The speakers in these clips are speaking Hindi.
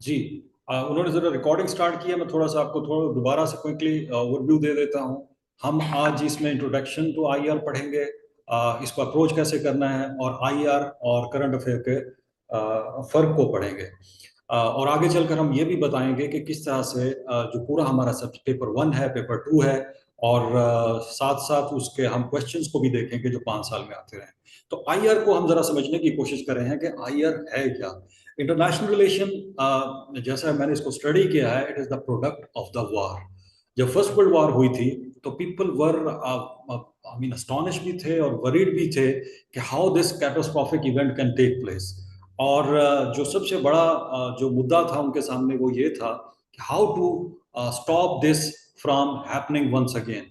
जी। उन्होंने ज़रा रिकॉर्डिंग स्टार्ट की है। मैं थोड़ा सा आपको थोड़ा दोबारा से क्विकली ओवरव्यू दे देता हूँ। हम आज इसमें इंट्रोडक्शन टू आईआर पढ़ेंगे, इसको अप्रोच कैसे करना है, और आईआर और करंट अफेयर के फ़र्क को पढ़ेंगे। और आगे चलकर हम ये भी बताएंगे कि किस तरह से जो पूरा हमारा सब पेपर 1 है, पेपर 2 है, और साथ साथ उसके हम क्वेश्चंस को भी देखेंगे जो 5 साल में आते रहे। तो आईआर को हम जरा समझने की कोशिश कर रहे हैं कि आईआर है क्या। इंटरनेशनल रिलेशन, जैसा मैंने इसको स्टडी किया है, it is the product of the war. जब फर्स्ट वर्ल्ड वॉर हुई थी तो पीपल वर आई मीन अस्टॉनिश भी थे और वरीड भी थे कि how this catastrophic event can take place. और जो सबसे बड़ा जो मुद्दा था उनके सामने वो ये था कि how to stop this from happening once again.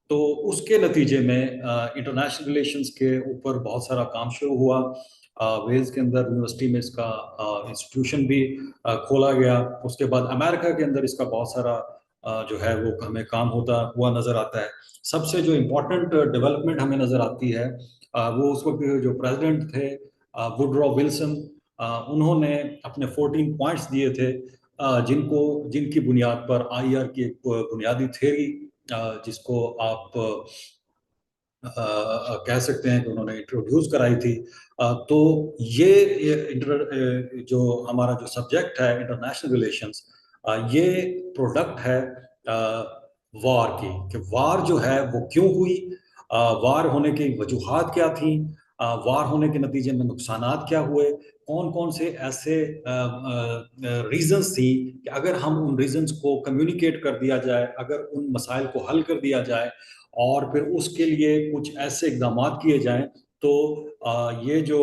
तो उसके नतीजे में इंटरनेशनल रिलेशंस के ऊपर बहुत सारा काम शुरू हुआ। वेल्स के अंदर यूनिवर्सिटी में इसका इंस्टीट्यूशन भी खोला गया। उसके बाद अमेरिका के अंदर इसका बहुत सारा जो है वो हमें काम होता हुआ नजर आता है। सबसे जो इम्पोर्टेंट डेवलपमेंट हमें नजर आती है वो उस वक्त जो प्रेसिडेंट थे वुडरो विल्सन, उन्होंने अपने 14 पॉइंट्स दिए थे, जिनकी बुनियाद पर आईआर की एक बुनियादी थ्योरी, जिसको आप कह सकते हैं कि उन्होंने इंट्रोड्यूस कराई थी। तो जो हमारा जो सब्जेक्ट है इंटरनेशनल रिलेशंस, ये प्रोडक्ट है वार की, कि वार जो है वो क्यों हुई, वार होने की वजूहात क्या थी, वार होने के नतीजे में नुकसानात क्या हुए, कौन कौन से ऐसे रीजंस थी कि अगर हम उन रीजंस को कम्युनिकेट कर दिया जाए, अगर उन मसाइल को हल कर दिया जाए और फिर उसके लिए कुछ ऐसे इकदाम किए जाएं, तो ये जो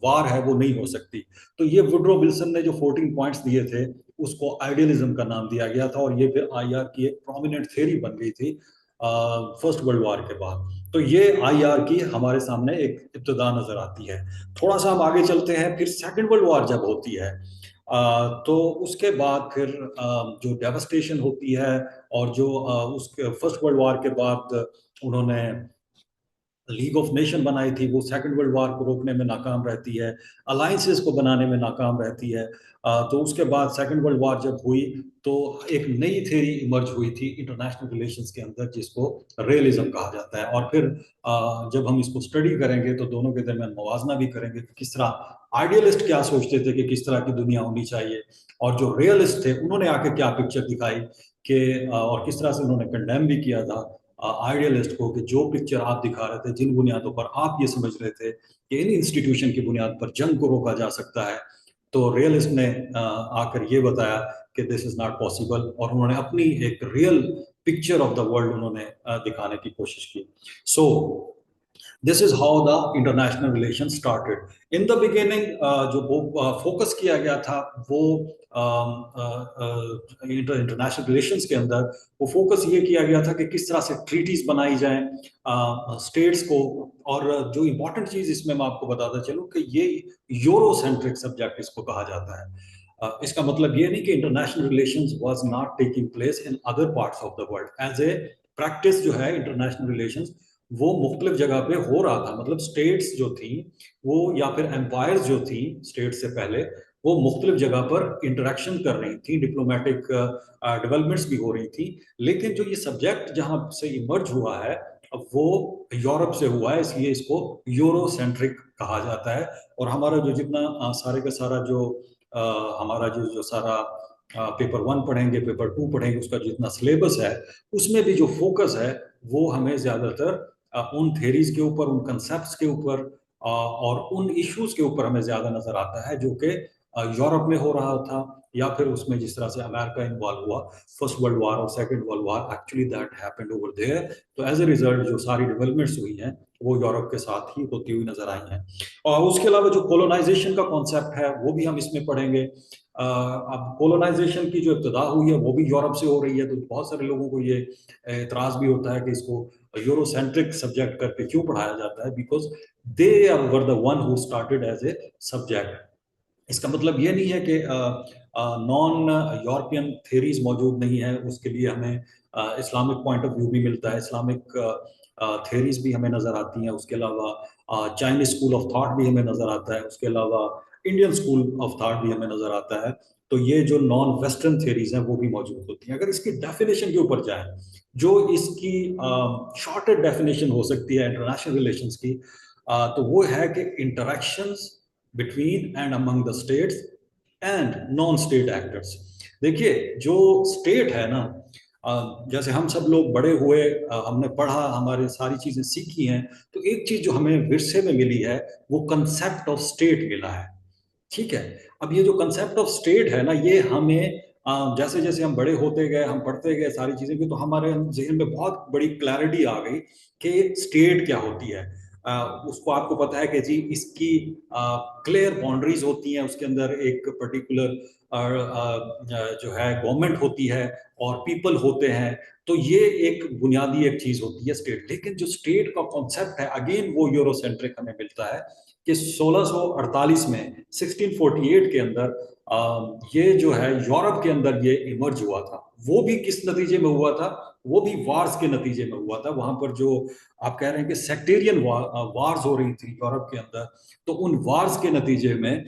वार है वो नहीं हो सकती। तो ये वुडरो विल्सन ने जो 14 पॉइंट्स दिए थे उसको आइडियलिज्म का नाम दिया गया था, और ये फिर आईआर की एक प्रोमिनेंट थ्योरी बन गई थी फर्स्ट वर्ल्ड वॉर के बाद। तो ये आईआर की हमारे सामने एक इब्तिदा नजर आती है। थोड़ा सा हम आगे चलते हैं, फिर सेकेंड वर्ल्ड वॉर जब होती है तो उसके बाद फिर जो डेवस्टेशन होती है, और जो उसके फर्स्ट वर्ल्ड वॉर के बाद उन्होंने लीग ऑफ नेशन बनाई थी, वो सेकंड वर्ल्ड वॉर को रोकने में नाकाम रहती है, अलायंसेस को बनाने में नाकाम रहती है। तो उसके बाद सेकंड वर्ल्ड वॉर जब हुई तो एक नई थ्योरी इमर्ज हुई थी इंटरनेशनल रिलेशंस के अंदर, जिसको रियलिज्म कहा जाता है। और फिर जब हम इसको स्टडी करेंगे तो दोनों के दरमियान मवाजना भी करेंगे कि किस तरह आइडियलिस्ट क्या सोचते थे कि किस तरह की दुनिया होनी चाहिए, और जो रियलिस्ट थे उन्होंने आके क्या पिक्चर दिखाई कि और किस तरह से उन्होंने कंडेम भी किया था आइडियलिस्ट को, कि जो पिक्चर आप दिखा रहे थे, जिन बुनियादों पर आप ये समझ रहे थे कि इन इंस्टीट्यूशन की बुनियाद पर जंग को रोका जा सकता है, तो रियलिस्ट ने आकर ये बताया कि दिस इज नॉट पॉसिबल, और उन्होंने अपनी एक real picture of the world उन्होंने दिखाने की कोशिश की। So this is how the international relation started in the beginning. जो फोकस किया गया था वो इंटरनेशनल रिलेशंस के अंदर, वो फोकस ये किया गया था कि किस तरह से ट्रीटीज बनाई जाएं स्टेट्स को। और जो इम्पोर्टेंट चीज इसमें मैं आपको बताता चलूं कि ये यूरो सेंट्रिक सब्जेक्ट इसको कहा जाता है। इसका मतलब ये नहीं कि international relations was not taking place in other parts of the world. As a practice जो है इंटरनेशनल रिलेशंस वो मुख्तलिफ जगह पे हो रहा था। मतलब स्टेट्स जो थी वो, या फिर एम्पायर्स जो थी स्टेट से पहले, वो मुख्तलिफ जगह पर इंटरेक्शन कर रही थी, डिप्लोमेटिक डेवलपमेंट्स भी हो रही थी। लेकिन जो ये सब्जेक्ट जहां से इमर्ज हुआ है अब वो यूरोप से हुआ है, इसलिए इसको यूरो सेंट्रिक कहा जाता है। और हमारा जो जितना सारे का सारा जो हमारा जो जो सारा पेपर 1 पढ़ेंगे, पेपर 2 पढ़ेंगे, उसका जितना सिलेबस है उसमें भी जो फोकस है वो हमें ज्यादातर उन थेरीज के ऊपर, उन कंसेप्ट के ऊपर और उन इश्यूज के ऊपर हमें ज्यादा नजर आता है जो कि यूरोप में हो रहा था, या फिर उसमें जिस तरह से अमेरिका इन्वॉल्व हुआ फर्स्ट वर्ल्ड वॉर और second world war, actually that happened over there. तो एज ए रिजल्ट जो सारी डेवलपमेंट्स हुई हैं वो यूरोप के साथ ही होती हुई नजर आई हैं। और उसके अलावा जो कोलोनाइजेशन का कॉन्सेप्ट है वो भी हम इसमें पढ़ेंगे। अब कोलोनाइजेशन की जो इब्तदा हुई है वो भी यूरोप से हो रही है, तो बहुत सारे लोगों को ये एतराज भी होता है कि इसको यूरोसेंट्रिक सब्जेक्ट करके क्यों पढ़ाया जाता है, because they were the one who started as a subject. इसका मतलब ये नहीं है कि नॉन यूरोपियन थेरीज मौजूद नहीं है, उसके लिए हमें इस्लामिक पॉइंट ऑफ व्यू भी मिलता है, इस्लामिक थेरीज भी हमें नजर आती हैं। उसके अलावा चाइनीज स्कूल ऑफ थॉट भी हमें नजर आता है, उसके अलावा इंडियन स्कूल ऑफ थॉट भी हमें नजर आता है। तो ये जो नॉन वेस्टर्न थियरीज हैं वो भी मौजूद होती हैं। अगर इसकी डेफिनेशन के ऊपर जाए, जो इसकी शॉर्टेड डेफिनेशन हो सकती है इंटरनेशनल रिलेशंस की, तो वो है कि interactions between and among the states and non state actors. देखिए, जो स्टेट है ना, जैसे हम सब लोग बड़े हुए, हमने पढ़ा, हमारे सारी चीजें सीखी हैं, तो एक चीज जो हमें विरसे में मिली है वो कंसेप्ट ऑफ स्टेट मिला है। ठीक है। अब ये जो कंसेप्ट ऑफ स्टेट है ना, ये हमें जैसे जैसे हम बड़े होते गए, हम पढ़ते गए सारी चीजें की, तो हमारे जहन में बहुत बड़ी क्लैरिटी आ गई कि स्टेट क्या होती है। उसको आपको पता है कि जी इसकी क्लियर बाउंड्रीज होती हैं, उसके अंदर एक पर्टिकुलर जो है गवर्नमेंट होती है और पीपल होते हैं। तो ये एक बुनियादी एक चीज होती है स्टेट। लेकिन जो स्टेट का कॉन्सेप्ट है, अगेन वो यूरोसेंट्रिक हमें मिलता है कि 1648 में, 1648 के अंदर ये जो है यूरोप के अंदर ये इमर्ज हुआ था। वो भी किस नतीजे में हुआ था? वो भी वार्स के नतीजे में हुआ था। वहां पर जो आप कह रहे हैं कि सेक्टेरियन वार्स हो रही थी यूरोप के अंदर, तो उन वार्स के नतीजे में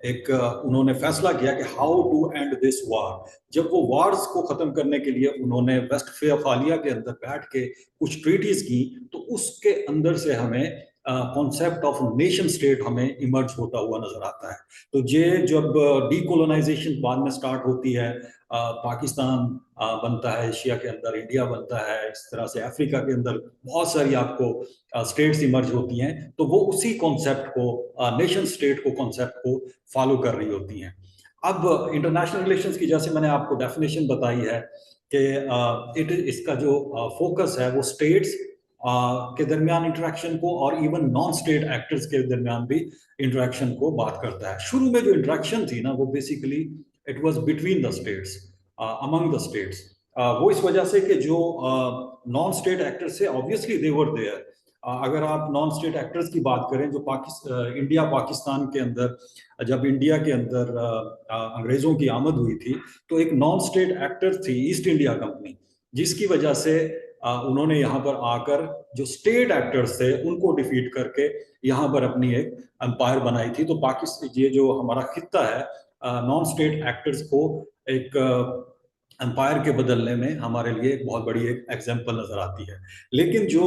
एक उन्होंने फैसला किया कि how to end this war. जब वो वार्स को खत्म करने के लिए उन्होंने वेस्टफालिया के अंदर बैठ के कुछ ट्रीटीज की, तो उसके अंदर से हमें कॉन्सेप्ट ऑफ नेशन स्टेट हमें इमर्ज होता हुआ नजर आता है। तो ये जब डीकोलोनाइजेशन बाद में स्टार्ट होती है, पाकिस्तान बनता है एशिया के अंदर, इंडिया बनता है, इस तरह से अफ्रीका के अंदर बहुत सारी आपको स्टेट्स इमर्ज होती हैं, तो वो उसी कॉन्सेप्ट को, नेशन स्टेट को, कॉन्सेप्ट को फॉलो कर रही होती हैं। अब इंटरनेशनल रिलेशंस की जैसे मैंने आपको डेफिनेशन बताई है कि इसका जो फोकस है वो स्टेट्स के दरमियान इंटरेक्शन को और इवन नॉन स्टेट एक्टर्स के दरमियान भी इंटरेक्शन को बात करता है। शुरू में जो इंटरेक्शन थी ना, वो basically it was between the states, among the states. वो इस वजह से कि जो नॉन स्टेट एक्टर्स थे, ऑब्वियसली दे वर देयर। अगर आप नॉन स्टेट एक्टर्स की बात करें, जो इंडिया पाकिस्तान के अंदर, जब इंडिया के अंदर अंग्रेजों की आमद हुई थी, तो एक नॉन स्टेट एक्टर थी ईस्ट इंडिया कंपनी, जिसकी वजह से उन्होंने यहाँ पर आकर जो स्टेट एक्टर्स थे उनको डिफीट करके यहाँ पर अपनी एक एम्पायर बनाई थी। तो पाकिस्तान, ये जो हमारा खित्ता है, नॉन स्टेट एक्टर्स को एक एम्पायर के बदलने में हमारे लिए एक बहुत बड़ी एक एग्जाम्पल नजर आती है। लेकिन जो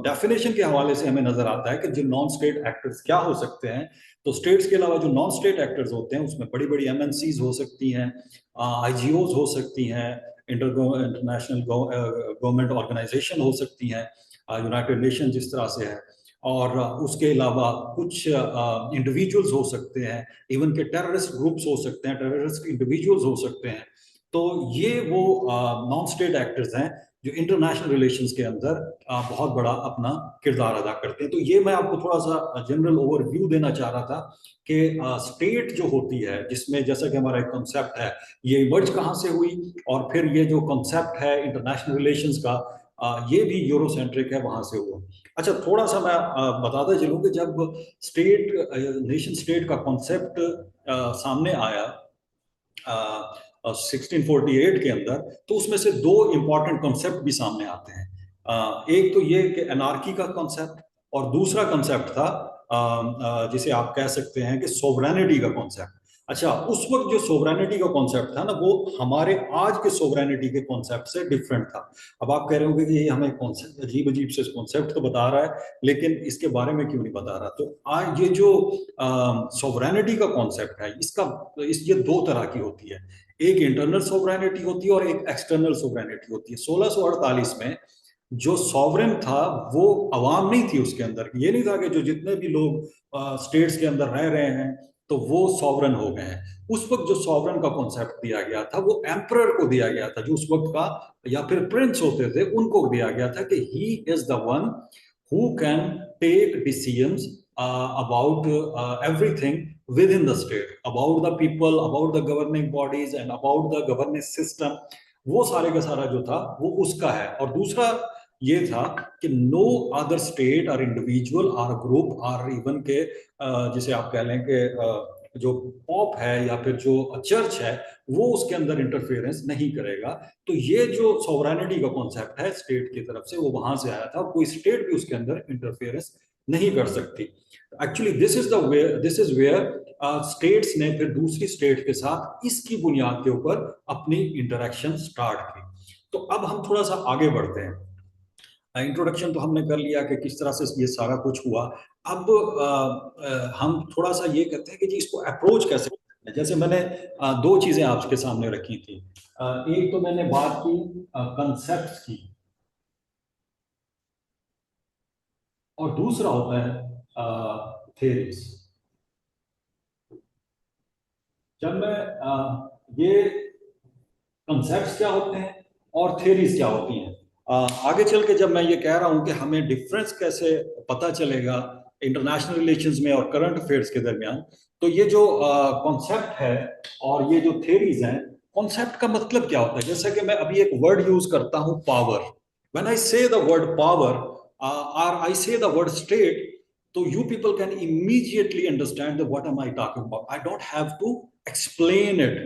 डेफिनेशन के हवाले से हमें नजर आता है कि जो नॉन स्टेट एक्टर्स क्या हो सकते हैं, तो स्टेट्स के अलावा जो नॉन स्टेट एक्टर्स होते हैं उसमें बड़ी बड़ी एमएनसीज हो सकती हैं, आईजीओज हो सकती हैं, इंटरनेशनल गवर्नमेंट ऑर्गेनाइजेशन हो सकती हैं, यूनाइटेड नेशन जिस तरह से है, और उसके अलावा कुछ इंडिविजुअल्स हो सकते हैं, इवन के टेररिस्ट ग्रुप्स हो सकते हैं, टेररिस्ट इंडिविजुअल्स हो सकते हैं। तो ये वो नॉन स्टेट एक्टर्स हैं जो इंटरनेशनल रिलेशंस के अंदर बहुत बड़ा अपना किरदार अदा करते हैं। तो ये मैं आपको थोड़ा सा जनरल ओवरव्यू देना चाह रहा था कि स्टेट जो होती है, जिसमें जैसा कि हमारा एक कॉन्सेप्ट है, ये इमर्ज कहाँ से हुई, और फिर ये जो कॉन्सेप्ट है इंटरनेशनल रिलेशंस का, ये भी यूरोसेंट्रिक है, वहां से हुआ। अच्छा, थोड़ा सा मैं बताता चलूं कि जब स्टेट, नेशन स्टेट का कॉन्सेप्ट सामने आया 1648 के अंदर, तो उसमें से दो इंपॉर्टेंट कॉन्सेप्ट भी सामने आते हैं। एक तो ये कि एनार्की का कॉन्सेप्ट, और दूसरा कॉन्सेप्ट था जिसे आप कह सकते हैं कि सोवरेनिटी का कॉन्सेप्ट। अच्छा, उस वक्त जो सोवरेनिटी का कॉन्सेप्ट था ना, वो हमारे आज के सोवरेनिटी के कॉन्सेप्ट से डिफरेंट था। अब आप कह रहे होंगे कि ये हमें कॉन्सेप्ट अजीब अजीब से कॉन्सेप्ट तो बता रहा है, लेकिन इसके बारे में क्यों नहीं बता रहा? तो आज ये जो सोवरेनिटी का कॉन्सेप्ट है, ये दो तरह की होती है। एक इंटरनल सोवरेनिटी होती है और एक एक्सटर्नल सोवरेनिटी होती है। 1648 में जो सॉवरेन था वो अवाम नहीं थी उसके अंदर। ये नहीं था कि जो जितने भी लोग स्टेट्स के अंदर रह रहे हैं तो वो सॉवरेन हो गए हैं। उस वक्त जो सॉवरेन का कॉन्सेप्ट दिया गया था वो एम्परर को दिया गया था, जो उस वक्त का, या फिर प्रिंस होते थे, उनको दिया गया था कि he is the one who can take decisions about everything within the state, about the people, about the governing bodies and about the governance system। वो सारे का सारा जो था वो उसका है। और दूसरा ये था कि नो अदर स्टेट और इंडिविजुअल और ग्रुप और इवन के जिसे आप कह लें कि जो पॉप है या फिर जो चर्च है, वो उसके अंदर इंटरफेरेंस नहीं करेगा। तो ये जो सोवरेनिटी का कॉन्सेप्ट है स्टेट की तरफ से, वो वहां से आया था। कोई स्टेट भी उसके अंदर इंटरफेरेंस नहीं कर सकती। Actually this is where states ने फिर दूसरी स्टेट के साथ इसकी बुनियाद के ऊपर अपनी इंटरेक्शन स्टार्ट की। तो अब हम थोड़ा सा आगे बढ़ते हैं। इंट्रोडक्शन तो हमने कर लिया कि किस तरह से ये सारा कुछ हुआ। अब हम थोड़ा सा ये कहते हैं कि जी इसको अप्रोच कैसे करते हैं। जैसे मैंने दो चीजें आपके सामने रखी थी। एक तो मैंने बात की कंसेप्ट की, और दूसरा होता है थेरीज। जब मैं ये कंसेप्ट क्या होते हैं और थेरीज क्या होती हैं, आगे चल के जब मैं ये कह रहा हूं कि हमें डिफरेंस कैसे पता चलेगा इंटरनेशनल रिलेशंस में और करंट अफेयर्स के दरमियान, तो ये जो कॉन्सेप्ट है और ये जो थेरीज हैं, कॉन्सेप्ट का मतलब क्या होता है। जैसे कि मैं अभी एक वर्ड यूज करता हूं power, when I say the word power और I say the word state, तो you people can immediately understand what am I talking about, I don't have to explain it.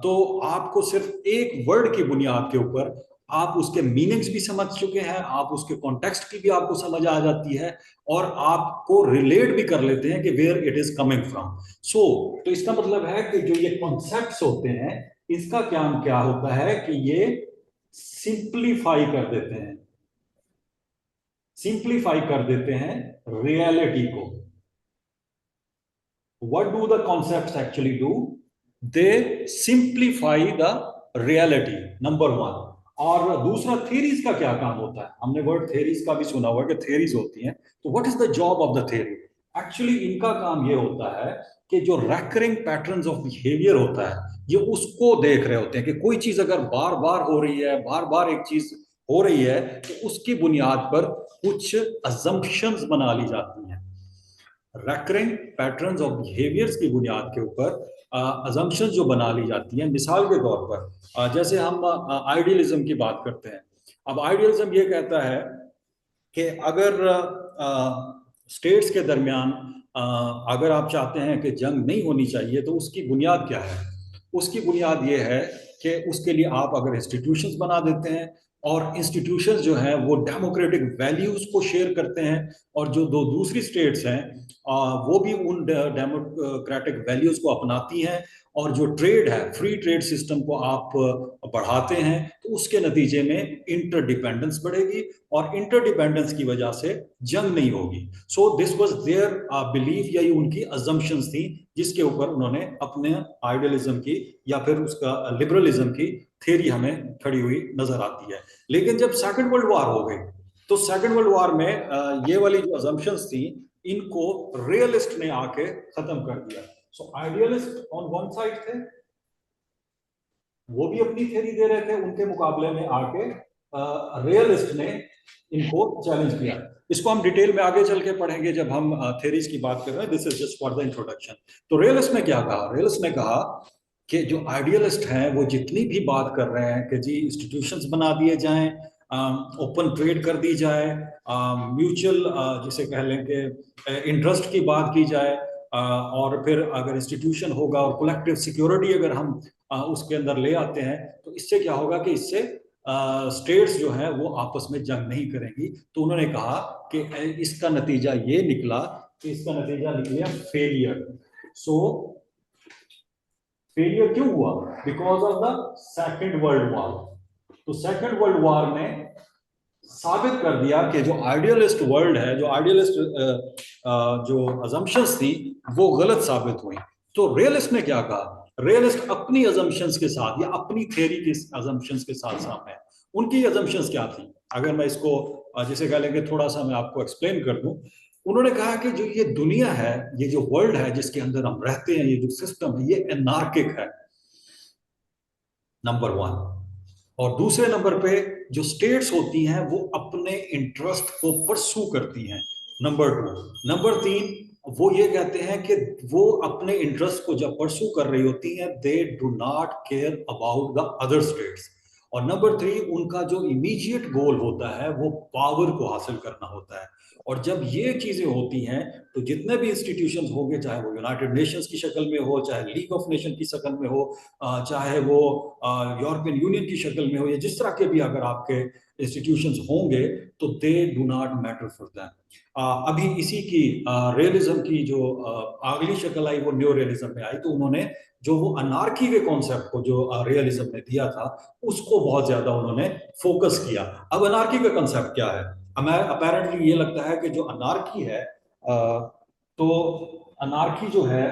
तो आपको सिर्फ एक वर्ड की बुनियाद के ऊपर आप उसके मीनिंग्स भी समझ चुके हैं, आप उसके कॉन्टेक्स्ट की भी आपको समझ आ जाती है, और आपको रिलेट भी कर लेते हैं कि where it is coming from. So तो इसका मतलब है कि जो ये कॉन्सेप्ट्स होते हैं, इसका काम क्या होता है कि ये सिंप्लीफाई कर देते हैं, सिंप्लीफाई कर देते हैं रियलिटी को। What do the concepts actually do? They simplify the reality, number one. और दूसरा थेरीज का क्या काम होता है, हमने वर्ड थेरीज का भी सुना हुआ कि थेरीज होती हैं। तो what is the job of the theory? Actually इनका काम ये होता है कि जो रेकरिंग पैटर्न्स ऑफ बिहेवियर होता है, ये उसको देख रहे होते हैं कि कोई चीज अगर बार बार हो रही है, बार बार एक चीज हो रही है, तो उसकी बुनियाद पर कुछ अजम्पशंस बना ली जाती हैं। रेकरिंग पैटर्न्स ऑफ बिहेवियर्स की बुनियाद के ऊपर अजम्पशंस जो बना ली जाती हैं। मिसाल के तौर पर जैसे हम आइडियलिज्म की बात करते हैं। अब आइडियलिज्म ये कहता है कि अगर स्टेट्स के दरमियान अगर आप चाहते हैं कि जंग नहीं होनी चाहिए, तो उसकी बुनियाद क्या है? उसकी बुनियाद ये है कि उसके लिए आप अगर इंस्टीट्यूशंस बना देते हैं, और इंस्टीट्यूशंस जो हैं वो डेमोक्रेटिक वैल्यूज को शेयर करते हैं, और जो दो दूसरी स्टेट्स हैं वो भी उन डेमोक्रेटिक वैल्यूज को अपनाती हैं, और जो ट्रेड है, फ्री ट्रेड सिस्टम को आप बढ़ाते हैं, तो उसके नतीजे में इंटरडिपेंडेंस बढ़ेगी, और इंटरडिपेंडेंस की वजह से जंग नहीं होगी। So this was their belief, यही उनकी अजम्पशंस थी, जिसके ऊपर उन्होंने अपने आइडियलिज्म की या फिर उसका लिबरलिज्म की थ्योरी हमें खड़ी हुई नजर आती है। लेकिन जब सेकंड वर्ल्ड वॉर हो गई, तो सेकंड वर्ल्ड वॉर में ये वाली जो अजम्पशंस थी, इनको रियलिस्ट ने आके खत्म कर दिया। सो आइडियलिस्ट ऑन वन साइड थे, वो भी अपनी थ्योरी दे रहे थे, उनके मुकाबले में आके रियलिस्ट ने इनको चैलेंज किया। इसको हम डिटेल में आगे चल के पढ़ेंगे जब हम थ्योरीज की बात कर रहे हैं। This is just for the introduction. तो रियलिस्ट ने क्या कहा? रियलिस्ट ने कहा कि जो आइडियलिस्ट हैं वो जितनी भी बात कर रहे हैं कि जी इंस्टीट्यूशंस बना दिए जाएं, ओपन ट्रेड कर दी जाए, म्यूचुअल जिसे कह लें कि इंटरेस्ट की बात की जाए, और फिर अगर इंस्टीट्यूशन होगा और कलेक्टिव सिक्योरिटी अगर हम उसके अंदर ले आते हैं, तो इससे क्या होगा कि इससे स्टेट्स जो है वो आपस में जंग नहीं करेंगी। तो उन्होंने कहा कि इसका नतीजा ये निकला, कि इसका नतीजा निकला फेलियर। सो फेलियर क्यों हुआ? Because of the second world war. तो सेकेंड वर्ल्ड वॉर ने साबित कर दिया कि जो आइडियलिस्ट वर्ल्ड है, जो आइडियलिस्ट जो अजम्पशंस थी, वो गलत साबित हुई। तो रियलिस्ट ने क्या कहा? रियलिस्ट अपनी अजम्पशंस के साथ या अपनी थ्योरी के अजम्पशंस के साथ सामने, उनकी अजम्पशंस क्या थी? अगर मैं इसको जैसे कह लेंगे थोड़ा सा मैं आपको एक्सप्लेन कर दूं। उन्होंने कहा कि जो ये दुनिया है, ये जो वर्ल्ड है जिसके अंदर हम रहते हैं, ये जो सिस्टम है, ये एनार्किक है, नंबर वन। और दूसरे नंबर पे जो स्टेट्स होती हैं वो अपने इंटरेस्ट को परसू करती हैं, नंबर टू। नंबर तीन, वो ये कहते हैं कि वो अपने इंटरेस्ट को जब परसू कर रही होती हैं, they do not care about the other states. और नंबर थ्री, उनका जो इमीडिएट गोल होता है वो पावर को हासिल करना होता है। और जब ये चीजें होती हैं, तो जितने भी इंस्टीट्यूशंस होंगे, चाहे वो यूनाइटेड नेशंस की शक्ल में हो, चाहे लीग ऑफ नेशन की शक्ल में हो, चाहे वो यूरोपियन यूनियन की शक्ल में हो, या जिस तरह के भी अगर आपके इंस्टीट्यूशंस होंगे तो they do not matter for them. अभी इसी की रियलिज्म की जो अगली शक्ल आई वो न्यू रियलिज्म में आई, तो उन्होंने जो वो अनार्की के कॉन्सेप्ट को जो रियलिज्म ने दिया था उसको बहुत ज्यादा उन्होंने फोकस किया। अब अनार्की का कॉन्सेप्ट क्या है? हमें अपेरेंटली ये लगता है कि जो अनार्की है तो अनार्की जो है,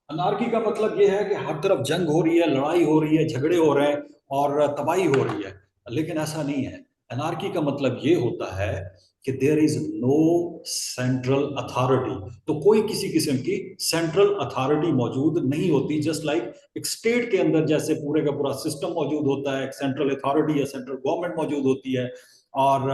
अनार्की का मतलब ये है कि हर तरफ जंग हो रही है, लड़ाई हो रही है, झगड़े हो रहे हैं और तबाही हो रही है। लेकिन ऐसा नहीं है। अनार्की का मतलब ये होता है कि there is no central authority. तो कोई किसी किस्म की सेंट्रल अथॉरिटी मौजूद नहीं होती। जस्ट लाइक एक स्टेट के अंदर जैसे पूरे का पूरा सिस्टम मौजूद होता है, एक सेंट्रल अथॉरिटी या सेंट्रल गवर्नमेंट मौजूद होती है और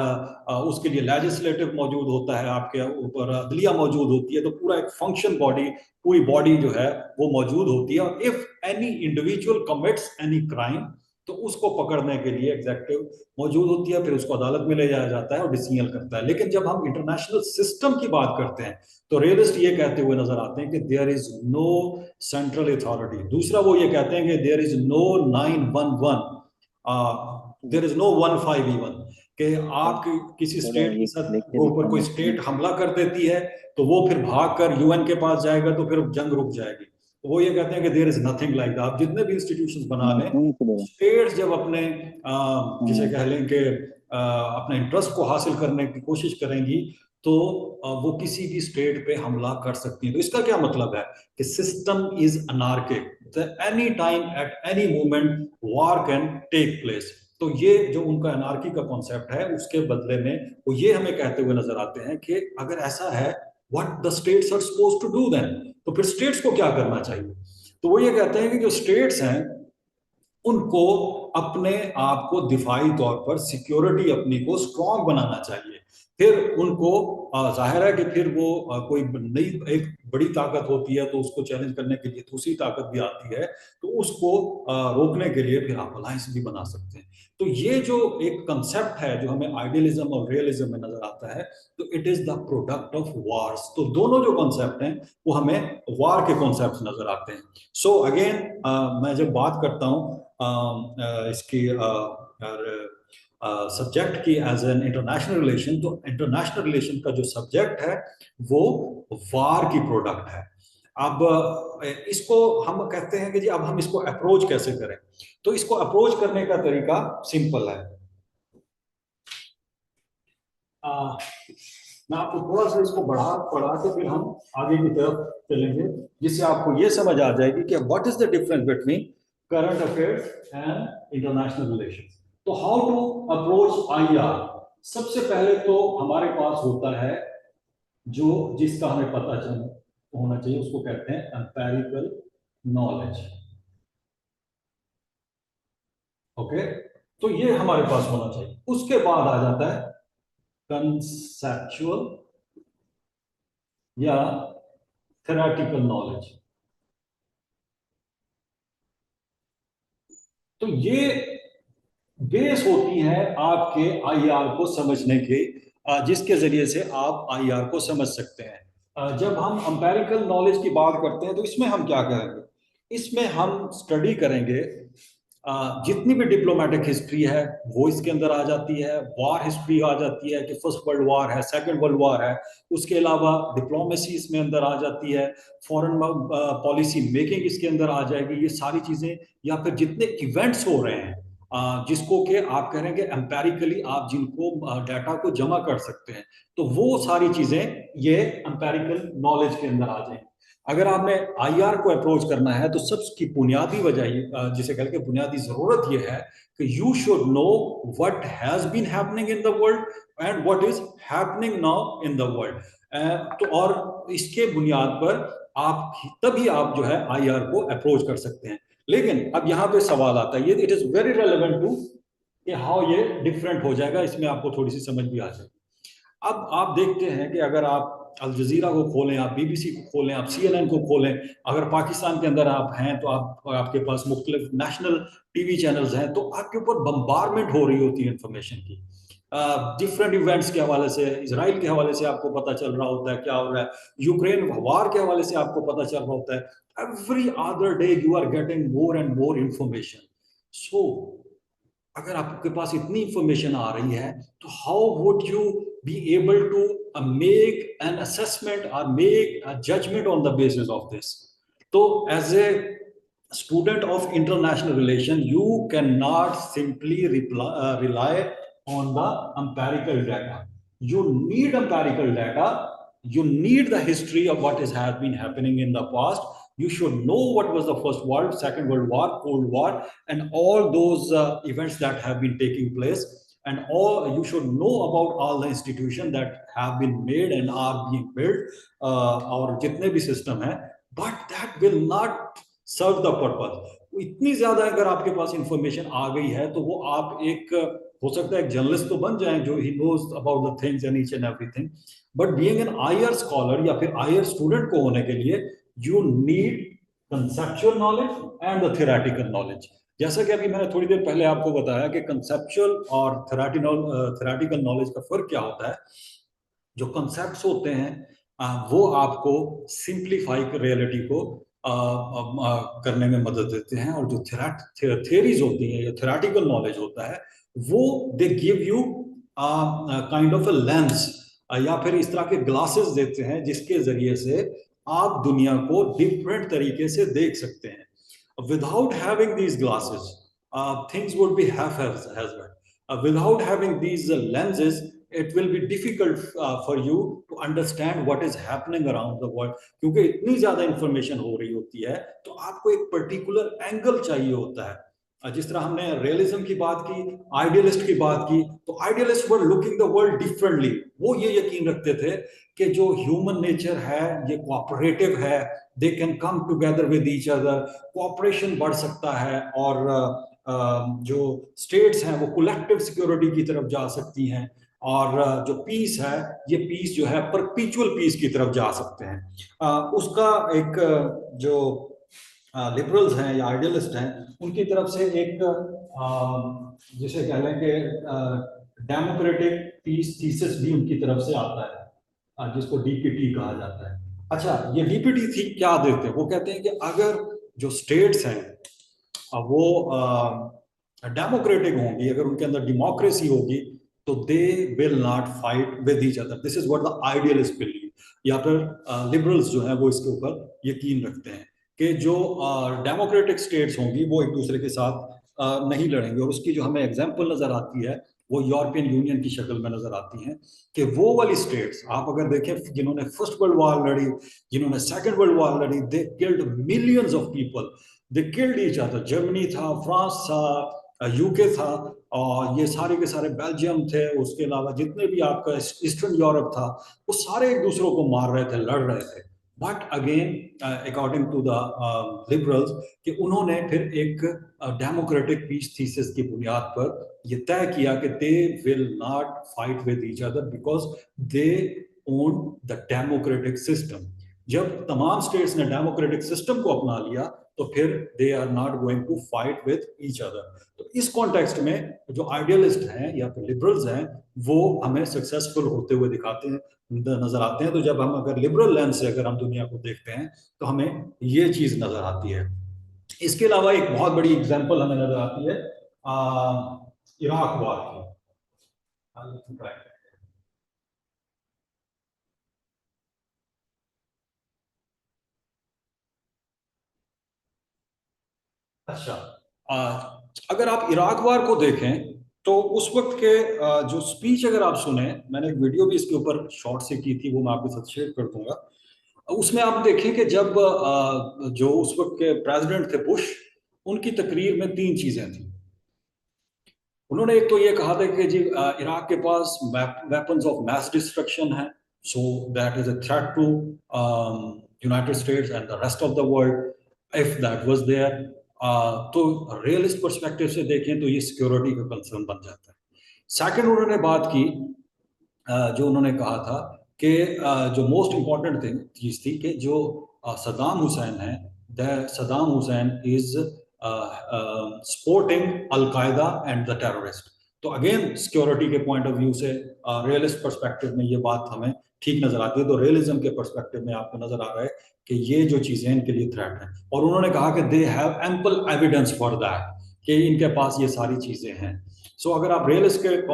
उसके लिए लेजिस्लेटिव मौजूद होता है, आपके ऊपर अदलिया मौजूद होती है, तो पूरा एक फंक्शन बॉडी, पूरी बॉडी जो है वो मौजूद होती है। और if any individual commits any crime तो उसको पकड़ने के लिए एग्जेक्टिव मौजूद होती है, फिर उसको अदालत में ले जाया जाता है और डिसीजन करता है। लेकिन जब हम इंटरनेशनल सिस्टम की बात करते हैं तो रियलिस्ट ये कहते हुए नजर आते हैं कि there is no central authority. दूसरा वो ये कहते हैं कि there is no 911, there is no 15 कि आप किसी स्टेट के साथ ऊपर कोई स्टेट हमला कर देती है तो वो फिर भागकर यूएन के पास जाएगा तो फिर जंग रुक जाएगी। तो वो ये कहते हैं कि there is nothing like that. आप जितने भी इंस्टीट्यूशंस बना लें, स्टेट्स जब अपने जिसे कह लें कि अपने इंटरेस्ट को हासिल करने की कोशिश करेंगी तो वो किसी भी स्टेट पे हमला कर सकती है। तो इसका क्या मतलब है कि system is anarchic, any time at any moment war can take place. तो ये जो उनका अनार्की का कॉन्सेप्ट है उसके बदले में वो ये हमें कहते हुए नजर आते हैं कि अगर ऐसा है, what the states are supposed to do then, तो फिर स्टेट्स को क्या करना चाहिए? तो वो ये कहते हैं कि जो स्टेट्स हैं उनको अपने आप को दिफाई तौर पर सिक्योरिटी अपनी को स्ट्रांग बनाना चाहिए। फिर उनको जाहिर है कि फिर वो कोई नई एक बड़ी ताकत होती है तो उसको चैलेंज करने के लिए दूसरी ताकत भी आती है, तो उसको रोकने के लिए फिर आप अलायंस भी बना सकते हैं। तो ये जो एक कंसेप्ट है जो हमें आइडियलिज्म और रियलिज्म में नजर आता है, तो it is the product of wars. तो दोनों जो कॉन्सेप्ट हैं वो हमें वार के कॉन्सेप्ट नजर आते हैं। सो अगेन मैं जब बात करता हूँ इसकी सब्जेक्ट की एज एन इंटरनेशनल रिलेशन, तो इंटरनेशनल रिलेशन का जो सब्जेक्ट है वो वार की प्रोडक्ट है। अब इसको हम कहते हैं कि जी अब हम इसको अप्रोच कैसे करें? तो इसको अप्रोच करने का तरीका सिंपल है। मैं आपको थोड़ा सा इसको पढ़ा के फिर हम आगे की तरफ चलेंगे, जिससे आपको ये समझ आ जाएगी कि what is the difference between current affairs and international relations. तो हाउ टू अप्रोच आईआर? सबसे पहले तो हमारे पास होता है जो जिसका हमें पता चल होना चाहिए, उसको कहते हैं एम्पेरिकल नॉलेज। ओके, तो ये हमारे पास होना चाहिए। उसके बाद आ जाता है कंसेप्चुअल या थेरेटिकल नॉलेज। तो ये बेस होती है आपके आईआर को समझने के, जिसके जरिए से आप आईआर को समझ सकते हैं। जब हम अंपेरिकल नॉलेज की बात करते हैं तो इसमें हम क्या करेंगे? इसमें हम स्टडी करेंगे जितनी भी डिप्लोमेटिक हिस्ट्री है वो इसके अंदर आ जाती है, वार हिस्ट्री आ जाती है कि फर्स्ट वर्ल्ड वार है, सेकंड वर्ल्ड वार है, उसके अलावा डिप्लोमेसी इसमें अंदर आ जाती है, फॉरेन पॉलिसी मेकिंग इसके अंदर आ जाएगी, ये सारी चीजें, या फिर जितने इवेंट्स हो रहे हैं जिसको कि आप कहेंगे एम्पेरिकली आप जिनको डाटा को जमा कर सकते हैं, तो वो सारी चीजें ये एम्पेरिकल नॉलेज के अंदर आ जाएंगी। अगर आपने आईआर को अप्रोच करना है तो सबकी बुनियादी वजह जिसे कह के बुनियादी जरूरत यह है कि you should know what has been happening in the world and what is happening now in the world. तो और इसके बुनियाद पर आप तभी आप जो है आईआर को अप्रोच कर सकते हैं। लेकिन अब यहाँ पे सवाल आता है, ये it is very relevant to कि हाउ ये डिफरेंट हो जाएगा, इसमें आपको थोड़ी सी समझ भी आ जाएगी। अब आप देखते हैं कि अगर आप अल जजीरा को खोलें, आप बीबीसी को खोलें, आप सीएनएन को खोलें, अगर पाकिस्तान के अंदर आप हैं तो आपके पास मुख्तलिफ नेशनल टीवी चैनल्स हैं, तो आपके ऊपर बम्बारमेंट हो रही होती है इंफॉर्मेशन की। डिफरेंट इवेंट्स के हवाले से, इसराइल के हवाले से आपको पता चल रहा होता है क्या हो रहा है, यूक्रेन वार के हवाले से आपको पता चल रहा होता है। Every other day you are getting more and more information. So अगर आपके पास इतनी इंफॉर्मेशन आ रही है, तो how would you be able to make an assessment और make a judgement on the basis of this? तो as a student of international relation, you cannot simply rely on the empirical data. You need empirical data. You need the history of what has been happening in the past. You should know what was the First World, Second World War, Cold War, and all those events that have been taking place. And all you should know about all the institutions that have been made and are being built, और जितने भी सिस्टम है, but that will not serve the purpose. इतनी ज्यादा अगर आपके पास इंफॉर्मेशन आ गई है, तो वो आप एक, हो सकता है एक जर्नलिस्ट तो बन जाए जो ही knows about the things and each and everything, but being an IR scholar या फिर आईआर स्टूडेंट को होने के लिए you need conceptual knowledge and the theoretical knowledge. जैसा कि अभी मैंने थोड़ी देर पहले आपको बताया कि कंसेप्चुअल और थ्योरेटिकल नॉलेज का फर्क क्या होता है। जो कंसेप्ट्स होते हैं वो आपको सिंप्लीफाई रियलिटी को करने में मदद देते हैं, और जो थियरीज होती हैं या थ्योरेटिकल नॉलेज होता है, वो they give you kind of a lens, या फिर इस तरह के ग्लासेस देते हैं जिसके जरिए से आप दुनिया को डिफरेंट तरीके से देख सकते हैं। Without having these glasses things would be half hazard. Without having these lenses, it will be difficult for you to understand what is happening around the world, क्योंकि इतनी ज्यादा इंफॉर्मेशन हो रही होती है, तो आपको एक पर्टिकुलर एंगल चाहिए होता है। जिस तरह हमने रियलिज्म की बात की, आइडियलिस्ट की बात की, तो idealist were looking the world differently. वो ये यकीन रखते थे कि जो ह्यूमन नेचर है ये कोऑपरेटिव है, they can come together with each other, cooperation बढ़ सकता है, और जो स्टेट्स हैं वो कलेक्टिव सिक्योरिटी की तरफ जा सकती हैं, और जो पीस है, ये पीस जो है परपीचुअल पीस की तरफ जा सकते हैं। उसका एक जो लिबरल्स हैं या आइडियलिस्ट हैं, उनकी तरफ से एक जिसे कह लें कि डेमोक्रेटिक पीस थीसिस भी उनकी तरफ से आता है, जिसको डीपीटी कहा जाता है। अच्छा, ये डीपीटी थी क्या देते हैं? वो कहते हैं कि अगर जो स्टेट्स हैं वो डेमोक्रेटिक होंगी, अगर उनके अंदर डेमोक्रेसी होगी, तो they will not fight with each other. This is what the idealist believe, या फिर लिबरल्स जो है वो इसके ऊपर यकीन रखते हैं कि जो डेमोक्रेटिक स्टेट्स होंगी वो एक दूसरे के साथ नहीं लड़ेंगे। और उसकी जो हमें एग्जाम्पल नजर आती है वो यूरोपियन यूनियन की शक्ल में नजर आती हैं, कि वो वाली स्टेट्स आप अगर देखें जिन्होंने फर्स्ट वर्ल्ड वॉर लड़ी, जिन्होंने सेकेंड वर्ल्ड वॉर लड़ी, they killed millions of people, they killed each other. Germany था, फ्रांस था, यूके था, और ये सारे के सारे बेल्जियम थे, उसके अलावा जितने भी आपका ईस्टर्न यूरोप था, वो सारे एक दूसरों को मार रहे थे, लड़ रहे थे। But again according to the liberals, कि उन्होंने फिर एक डेमोक्रेटिक पीस थीसिस की बुनियाद पर ये तय किया कि they will not fight with each other because they own the democratic system. जब तमाम स्टेट्स ने डेमोक्रेटिक सिस्टम को अपना लिया, तो फिर they are not going to fight with each other. तो इस कॉन्टेक्स्ट में जो आइडियलिस्ट हैं या फिर लिबरल्स हैं, वो हमें सक्सेसफुल होते हुए दिखाते हैं, नजर आते हैं। तो जब हम अगर लिबरल लेंस से अगर हम दुनिया को देखते हैं, तो हमें ये चीज नजर आती है। इसके अलावा एक बहुत बड़ी एग्जाम्पल हमें नजर आती है इराक वॉर की। अच्छा, अगर आप इराक वार को देखें, तो उस वक्त के जो स्पीच अगर आप सुने, मैंने एक वीडियो भी इसके ऊपर शॉर्ट से की थी, वो मैं आपके साथ शेयर कर दूंगा। उसमें आप देखें कि जब जो उस वक्त के प्रेसिडेंट थे बुश, उनकी तकरीर में तीन चीजें थी। उन्होंने एक तो ये कहा था कि जी इराक के पास वेपन्स ऑफ मैस डिस्ट्रक्शन है, so that is a threat to United States and the rest of the world if that was there. तो रियलिस्ट पर्सपेक्टिव से देखें तो ये सिक्योरिटी का कंसर्न बन जाता है। सेकंड उन्होंने बात की, जो उन्होंने कहा था कि जो मोस्ट इंपॉर्टेंट थिंग चीज थी कि जो सद्दाम हुसैन है, the Saddam Hussain is supporting al Qaeda and the terrorist. तो अगेन सिक्योरिटी के पॉइंट ऑफ व्यू से रियलिस्ट पर्सपेक्टिव में ये बात हमें ठीक नजर आती है। तो रियलिज्म के पर्सपेक्टिव में आपको नजर आ रहा है कि ये जो चीजें इनके लिए थ्रेट है, और उन्होंने कहा कि they have ample evidence for that, कि इनके पास ये सारी चीजें हैं। सो अगर आप रियल एस्टेट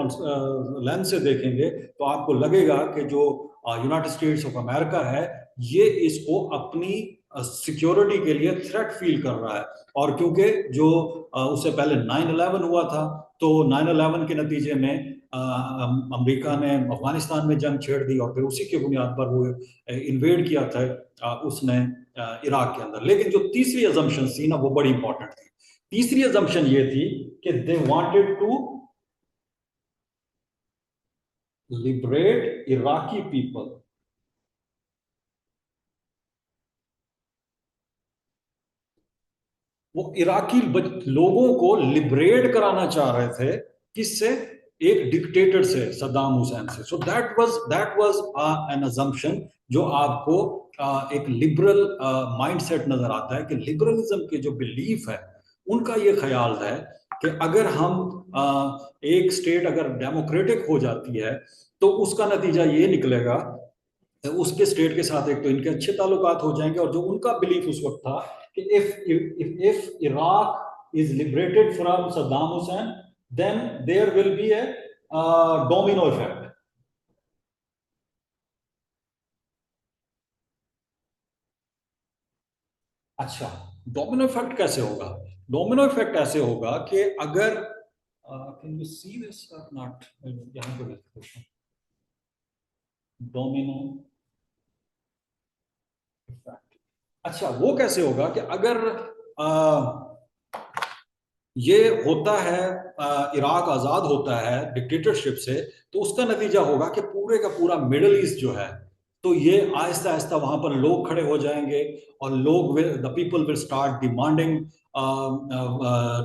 लेंस से देखेंगे तो आपको लगेगा कि जो यूनाइटेड स्टेट्स ऑफ अमेरिका है, ये इसको अपनी सिक्योरिटी के लिए थ्रेट फील कर रहा है। और क्योंकि जो उससे पहले 9/11 हुआ था, तो 9/11 के नतीजे में अमेरिका ने अफगानिस्तान में जंग छेड़ दी और फिर उसी के बुनियाद पर वो इन्वेड किया था उसने इराक के अंदर। लेकिन जो तीसरी अजम्पशन थी ना, वो बड़ी इंपॉर्टेंट थी। तीसरी अजम्पशन ये थी कि they wanted to liberate Iraqi people. वो इराकी लोगों को लिबरेट कराना चाह रहे थे। किससे? एक डिक्टेटर से, सद्दाम हुसैन से। So that was an assumption जो आपको एक लिबरल माइंडसेट नजर आता है कि लिबरलिज्म के जो बिलीफ है उनका ये ख्याल है कि अगर हम एक स्टेट अगर डेमोक्रेटिक हो जाती है तो उसका नतीजा ये निकलेगा, उसके स्टेट के साथ एक तो इनके अच्छे ताल्लुकात हो जाएंगे, और जो उनका बिलीफ उस वक्त था कि if Iraq is liberated from Saddam Hussein, then there will be a domino effect. अच्छा, डोमिनो इफेक्ट कैसे होगा? डोमिनो इफेक्ट ऐसे होगा कि अगर कैन यू सी दिस और नॉट, यहाँ पे डोमिनो इफेक्ट। अच्छा, वो कैसे होगा कि अगर ये होता है, इराक आजाद होता है डिक्टेटरशिप से, तो उसका नतीजा होगा कि पूरे का पूरा मिडल ईस्ट जो है, तो ये आहिस्ता आहिस्ता वहां पर लोग खड़े हो जाएंगे और लोग the people will start demanding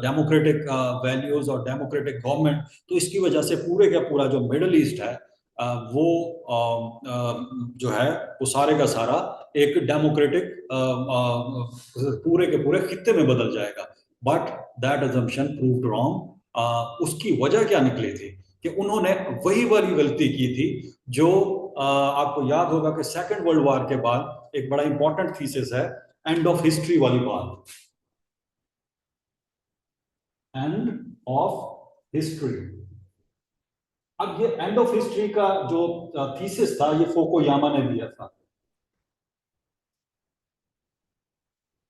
democratic values और डेमोक्रेटिक गवर्नमेंट। तो इसकी वजह से पूरे का पूरा जो मिडल ईस्ट है वो जो है वो सारे का सारा एक डेमोक्रेटिक पूरे के पूरे खित्ते में बदल जाएगा। But that assumption proved wrong. उसकी वजह क्या निकली थी कि उन्होंने वही वाली गलती की थी जो आपको याद होगा कि सेकेंड वर्ल्ड वॉर के बाद एक बड़ा इंपॉर्टेंट थीसिस है, एंड ऑफ हिस्ट्री वाली बात। And of history. अब ये एंड ऑफ हिस्ट्री का जो थीसिस था, ये फोकोयामा ने दिया था।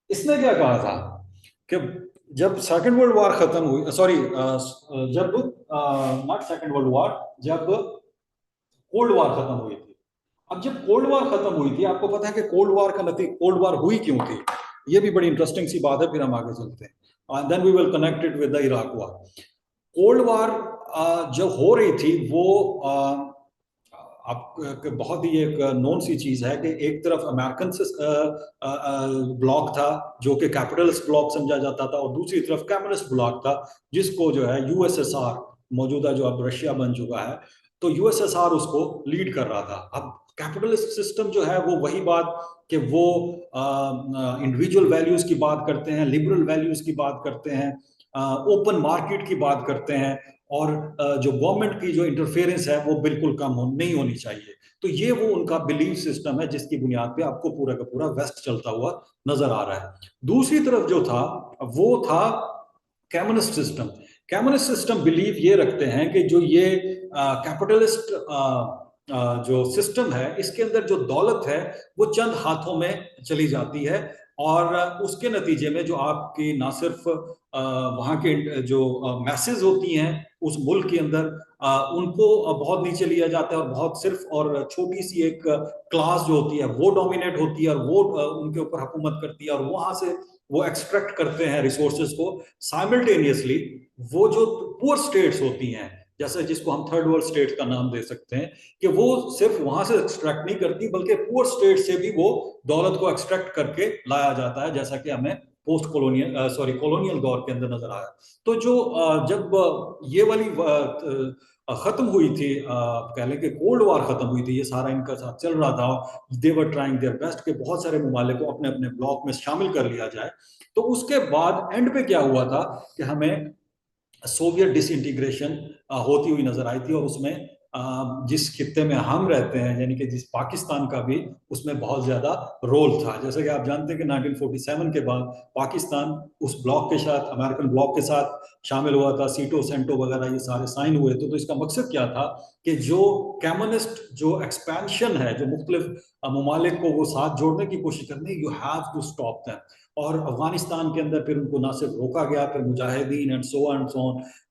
इसने क्या कहा था कि जब सेकेंड वर्ल्ड वॉर खत्म हुई, सॉरी, जब नॉट सेकेंड वर्ल्ड वॉर, जब कोल्ड वॉर खत्म हुई थी। अब जब कोल्ड वॉर खत्म हुई थी, आपको पता है कि कोल्ड वॉर का नतीजा, कोल्ड वॉर हुई क्यों थी? ये भी बड़ी इंटरेस्टिंग सी बात है, फिर हम आगे चलते हैं, then we will connect it with the Iraq war. Cold war जब हो रही थी, वो आप बहुत ही एक नोन सी चीज है कि एक तरफ अमेरिकन ब्लॉक था जो कि कैपिटलिस्ट ब्लॉक समझा जाता था, और दूसरी तरफ कम्युनिस्ट ब्लॉक था जिसको जो है यूएसएसआर, मौजूदा जो अब रशिया बन चुका है, तो यूएसएसआर उसको लीड कर रहा था। अब कैपिटलिस्ट सिस्टम जो है वो वही बात कि वो इंडिविजुअल वैल्यूज की बात करते हैं, लिबरल वैल्यूज की बात करते हैं, ओपन मार्केट की बात करते हैं, और जो गवर्नमेंट की जो इंटरफेरेंस है वो बिल्कुल कम नहीं होनी चाहिए। तो ये वो उनका बिलीफ सिस्टम है जिसकी बुनियाद पे आपको पूरा का पूरा वेस्ट चलता हुआ नजर आ रहा है। दूसरी तरफ जो था वो था communist system. Communist system believe ये रखते हैं कि जो ये कैपिटलिस्ट जो सिस्टम है, इसके अंदर जो दौलत है वो चंद हाथों में चली जाती है, और उसके नतीजे में जो आपकी ना सिर्फ वहाँ के जो मैसेज होती हैं उस मुल्क के अंदर, उनको बहुत नीचे लिया जाता है, और बहुत सिर्फ और छोटी सी एक क्लास जो होती है वो डोमिनेट होती है, और वो उनके ऊपर हुकूमत करती है, और वहां से वो एक्सट्रैक्ट करते हैं रिसोर्सेज को। साइमल्टेनियसली वो जो पुअर स्टेट्स होती हैं, जैसे जिसको हम थर्ड वर्ल्ड स्टेट का नाम दे सकते हैं, कि वो सिर्फ वहां से एक्सट्रैक्ट नहीं करती बल्कि पुअर स्टेट से भी वो दौलत को एक्सट्रैक्ट करके लाया जाता है, जैसा कि हमें पोस्ट कॉलोनियल कॉलोनियल दौर के अंदर नजर आया। तो जो जब ये वाली खत्म हुई थी, कह लें कि कोल्ड वॉर खत्म हुई थी, ये सारा इनका साथ चल रहा था, दे वर ट्राइंग देयर बेस्ट कि बहुत सारे ममालिक को अपने अपने ब्लॉक में शामिल कर लिया जाए। तो उसके बाद एंड पे क्या हुआ था कि हमें सोवियत डिसइंटीग्रेशन होती हुई नजर आई थी, और उसमें जिस खित्ते में हम रहते हैं यानी कि जिस पाकिस्तान का भी उसमें बहुत ज्यादा रोल था। जैसे कि आप जानते हैं कि 1947 के बाद पाकिस्तान उस ब्लॉक के साथ, अमेरिकन ब्लॉक के साथ शामिल हुआ था, सीटो सेंटो वगैरह ये सारे साइन हुए थे। तो इसका मकसद क्या था कि जो कम्युनिस्ट जो एक्सपेंशन है, जो मुख्तलिफ ममालिक को वो साथ जोड़ने की कोशिश करनी, you have to stop them. और अफगानिस्तान के अंदर फिर उनको ना सिर्फ रोका गया, फिर मुजाहिदीन एंड सो ऑन।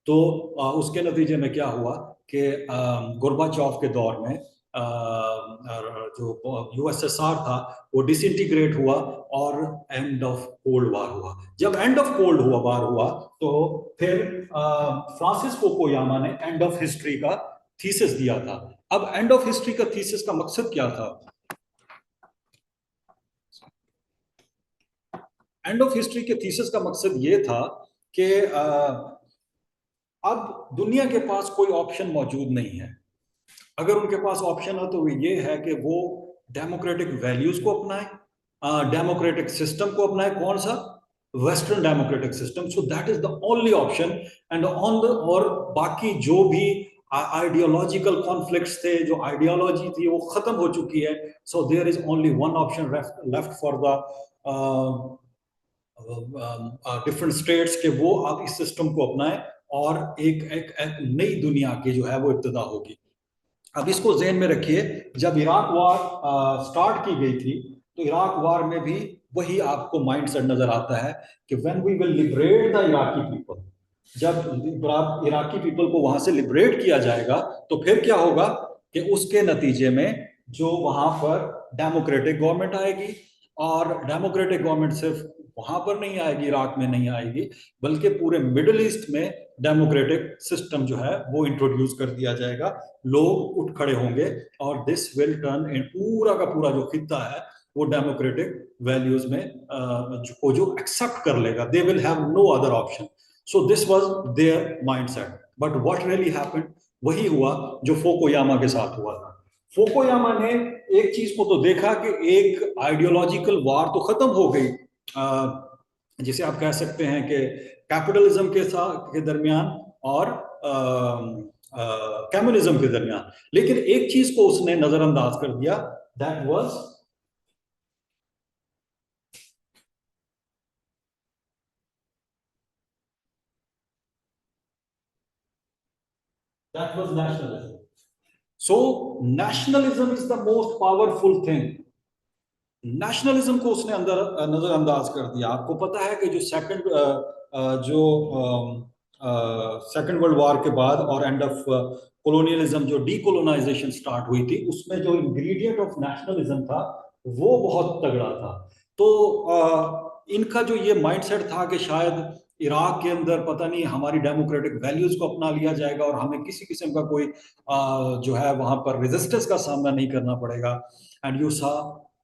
तो उसके नतीजे में क्या हुआ कि गोरबाचोव के दौर में जो यूएसएसआर था वो डिसइंटीग्रेट हुआ और एंड ऑफ कोल्ड वार हुआ। जब एंड ऑफ कोल्ड वार हुआ तो फिर फ्रांसिस फुकुयामा ने एंड ऑफ हिस्ट्री का थीसिस दिया था। अब एंड ऑफ हिस्ट्री का थीसिस का मकसद क्या था? एंड ऑफ हिस्ट्री के थीसिस का मकसद ये था कि अब दुनिया के पास कोई ऑप्शन मौजूद नहीं है। अगर उनके पास ऑप्शन है तो ये है कि वो डेमोक्रेटिक वैल्यूज को अपनाए, डेमोक्रेटिक सिस्टम को अपनाए। कौन सा? Western democratic system. So that is the only option. And on the और बाकी जो भी आइडियोलॉजिकल कॉन्फ्लिक्ट्स थे, जो आइडियोलॉजी थी वो खत्म हो चुकी है। So there is only one option left for the different states के वो आप इस सिस्टम को अपनाएं और एक नई दुनिया की जो है वो इब्तिदा होगी। अब इसको ज़हन में रखिए, जब इराक वार स्टार्ट की गई थी तो इराक वार में भी वही आपको माइंडसेट नजर आता है कि when we will liberate the Iraqi people, जब इराकी पीपल को वहां से लिबरेट किया जाएगा तो फिर क्या होगा कि उसके नतीजे में जो वहां पर डेमोक्रेटिक गवर्नमेंट आएगी। और डेमोक्रेटिक गवर्नमेंट सिर्फ वहां पर नहीं आएगी, इराक में नहीं आएगी, बल्कि पूरे मिडिल ईस्ट में डेमोक्रेटिक सिस्टम जो है वो इंट्रोड्यूस कर दिया जाएगा। लोग उठ खड़े होंगे और दिस विल टर्न इन, पूरा का पूरा जो खित्ता है वो डेमोक्रेटिक वैल्यूज में जो एक्सेप्ट कर लेगा। They will have no other option. So this was their mindset. But what really happened, वही हुआ जो फोकोयामा के साथ हुआ था। फोकोयामा ने एक चीज को तो देखा कि एक आइडियोलॉजिकल वार तो खत्म हो गई, जिसे आप कह सकते हैं कि कैपिटलिज्म के साथ के दरमियान और कम्युनिज्म के दरमियान। लेकिन एक चीज को उसने नजरअंदाज कर दिया, that was nationalism. So nationalism is the most powerful thing. Nationalism को उसने अंदर नजरअंदाज कर दिया। आपको पता है कि जो सेकंड वर्ल्ड वॉर के बाद और एंड ऑफ कॉलोनियलिज्म, जो डीकोलोनाइजेशन स्टार्ट हुई थी, उसमें जो इंग्रेडिएंट ऑफ नेशनलिज्म था वो बहुत तगड़ा था। तो इनका जो ये माइंडसेट था कि शायद इराक के अंदर पता नहीं हमारी डेमोक्रेटिक वैल्यूज को अपना लिया जाएगा और हमें किसी किस्म का कोई जो है वहां पर रेजिस्टेंस का सामना नहीं करना पड़ेगा। एंड यू सा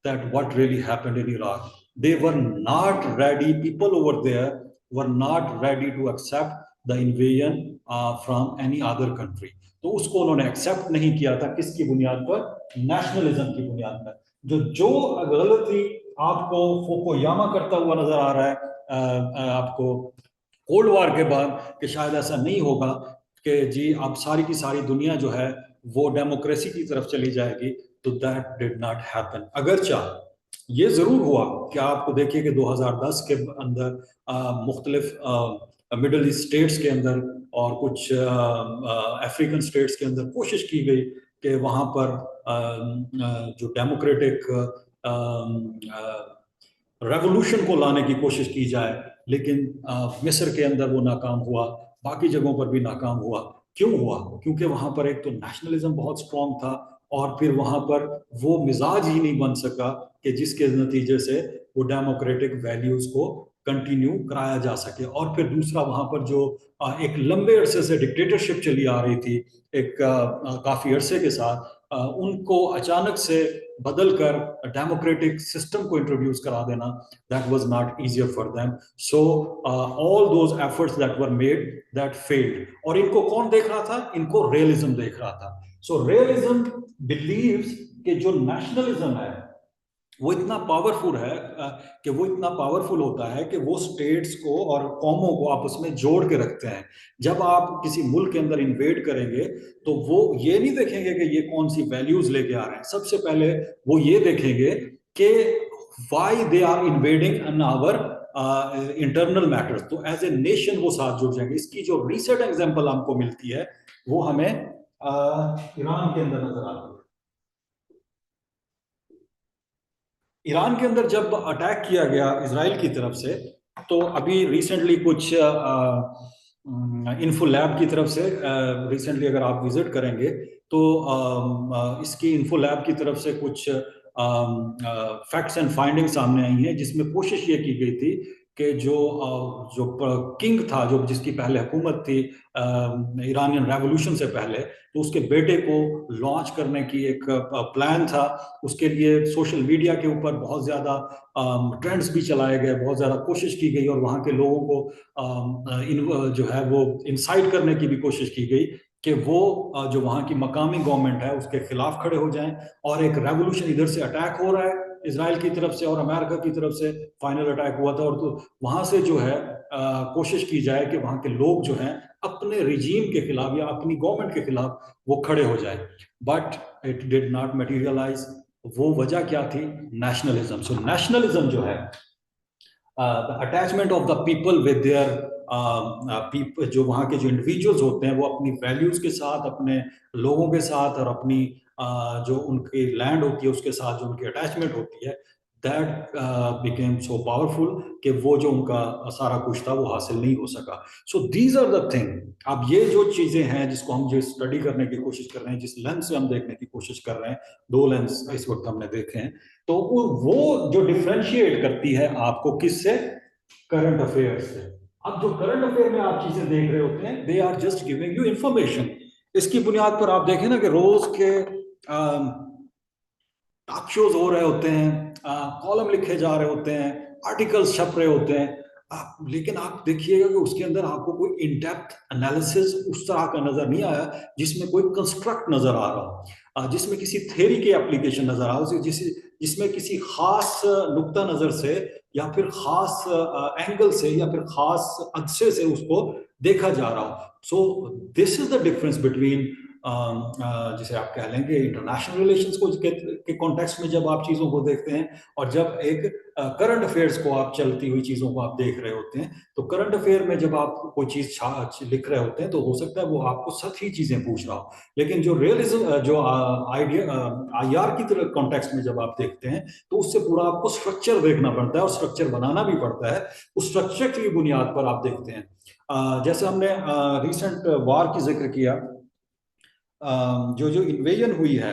that what really happened in Iraq. They were not ready, people over there were not ready to accept the invasion from any other country. तो उसको उन्होंने एक्सेप्ट नहीं किया था। किसकी बुनियाद पर? नेशनलिज्म की बुनियाद पर। जो गलती आपको फोकोयामा करता हुआ नजर आ रहा है आपको कोल्ड वॉर के बाद, कि शायद ऐसा नहीं होगा कि जी अब सारी की सारी दुनिया जो है वो डेमोक्रेसी की तरफ चली जाएगी, तो दैट डिड नॉट हैपन। अगरचा ये जरूर हुआ कि आपको देखिए कि 2010 के अंदर मुख्तलिफ मिडल ईस्ट स्टेट्स के अंदर और कुछ अफ्रीकन स्टेट्स के अंदर कोशिश की गई कि वहां पर जो डेमोक्रेटिक रेवोल्यूशन को लाने की कोशिश की जाए। लेकिन मिस्र के अंदर वो नाकाम हुआ, बाकी जगहों पर भी नाकाम हुआ। क्यों हुआ? क्योंकि वहां पर एक तो नेशनलिज्म बहुत स्ट्रांग था और फिर वहां पर वो मिजाज ही नहीं बन सका कि जिसके नतीजे से वो डेमोक्रेटिक वैल्यूज को कंटिन्यू कराया जा सके। और फिर दूसरा, वहां पर जो एक लंबे अरसे से डिक्टेटरशिप चली आ रही थी एक काफी अरसे के साथ, उनको अचानक से बदलकर डेमोक्रेटिक सिस्टम को इंट्रोड्यूस करा देना, that was not easier for them. So all those efforts that were made that failed. और इनको कौन देख रहा था? इनको रियलिज्म देख रहा था। सो रियलिज्म बिलीव्स कि जो नेशनलिज्म है वो इतना पावरफुल है कि वो इतना पावरफुल होता है कि वो स्टेट्स को और कौमों को आपस में जोड़ के रखते हैं। जब आप किसी मुल्क के अंदर इन्वेड करेंगे तो वो ये नहीं देखेंगे कि ये कौन सी वैल्यूज लेके आ रहे हैं, सबसे पहले वो ये देखेंगे कि why they are invading in our internal matters. तो एज ए नेशन वो साथ जुड़ जाएंगे। इसकी जो रिसेंट एग्जांपल हमको मिलती है वो हमें ईरान के अंदर नजर आती है। ईरान के अंदर जब अटैक किया गया इसराइल की तरफ से, तो अभी रिसेंटली कुछ इन्फो लैब की तरफ से रिसेंटली अगर आप विजिट करेंगे तो इसकी इन्फो लैब की तरफ से कुछ फैक्ट्स एंड फाइंडिंग सामने आई हैं, जिसमें कोशिश ये की गई थी कि जो किंग था, जो जिसकी पहले हुकूमत थी ईरानियन रेवोल्यूशन से पहले, तो उसके बेटे को लॉन्च करने की एक प्लान था। उसके लिए सोशल मीडिया के ऊपर बहुत ज़्यादा ट्रेंड्स भी चलाए गए, बहुत ज़्यादा कोशिश की गई और वहाँ के लोगों को जो है वो इंसाइट करने की भी कोशिश की गई कि वो जो वहाँ की मकामी गवर्नमेंट है उसके खिलाफ खड़े हो जाएं। और एक रेवोल्यूशन, इधर से अटैक हो रहा है इसराइल की तरफ से और अमेरिका की तरफ से फाइनल अटैक हुआ था, और तो वहां से जो है कोशिश की जाए कि वहां के लोग जो हैं अपने रिजीम के खिलाफ या अपनी गवर्नमेंट के खिलाफ वो खड़े हो जाए। But it did not materialize. वो वजह क्या थी? नेशनलिज्म। सो नेशनलिज्म जो है, the attachment of the people with their people, जो वहाँ के जो इंडिविजुअल्स होते हैं वो अपनी वैल्यूज के साथ, अपने लोगों के साथ और अपनी जो उनकी लैंड होती है उसके साथ जो उनकी अटैचमेंट होती है, दैट बिकेम सो पावरफुल कि वो जो उनका सारा कुछ था वो हासिल नहीं हो सका। So these are the thing. अब ये जो चीजें हैं जिसको हम जो स्टडी करने की कोशिश कर रहे हैं, जिस लेंस से हम देखने की कोशिश कर रहे हैं, दो लेंस इस वक्त हमने देखे हैं, तो वो जो डिफ्रेंशिएट करती है आपको किससे? करंट अफेयर से। अब जो करंट अफेयर में आप चीजें देख रहे होते हैं, they are just giving you information. इसकी बुनियाद पर आप देखें ना कि रोज के टॉक शोज हो रहे होते हैं, कॉलम लिखे जा रहे होते हैं, आर्टिकल्स छप रहे होते हैं, लेकिन आप देखिएगा कि उसके अंदर आपको कोई इन डेप्थ एनालिसिस उस तरह का नजर नहीं आया जिसमें कोई कंस्ट्रक्ट नजर आ रहा हो, जिसमें किसी थ्योरी के एप्लीकेशन नजर आ रहा हो, जिसमें किसी खास नुक्ता नजर से या फिर खास एंगल से या फिर खास अदसे से उसको देखा जा रहा हो। So this is the difference between, जिसे आप कह लेंगे इंटरनेशनल रिलेशंस को के कॉन्टेक्स्ट में जब आप चीजों को देखते हैं, और जब एक करंट अफेयर्स को आप चलती हुई चीजों को आप देख रहे होते हैं। तो करंट अफेयर में जब आप कोई चीज लिख रहे होते हैं तो हो सकता है वो आपको सच ही चीजें पूछ रहा हो, लेकिन जो रियलिज्म, जो आइडिया आईआर की तरह कॉन्टेक्स्ट में जब आप देखते हैं तो उससे पूरा आपको स्ट्रक्चर देखना पड़ता है और स्ट्रक्चर बनाना भी पड़ता है। उस स्ट्रक्चर की बुनियाद पर आप देखते हैं, जैसे हमने रिसेंट वार की जिक्र किया, जो जो इन्वेजन हुई है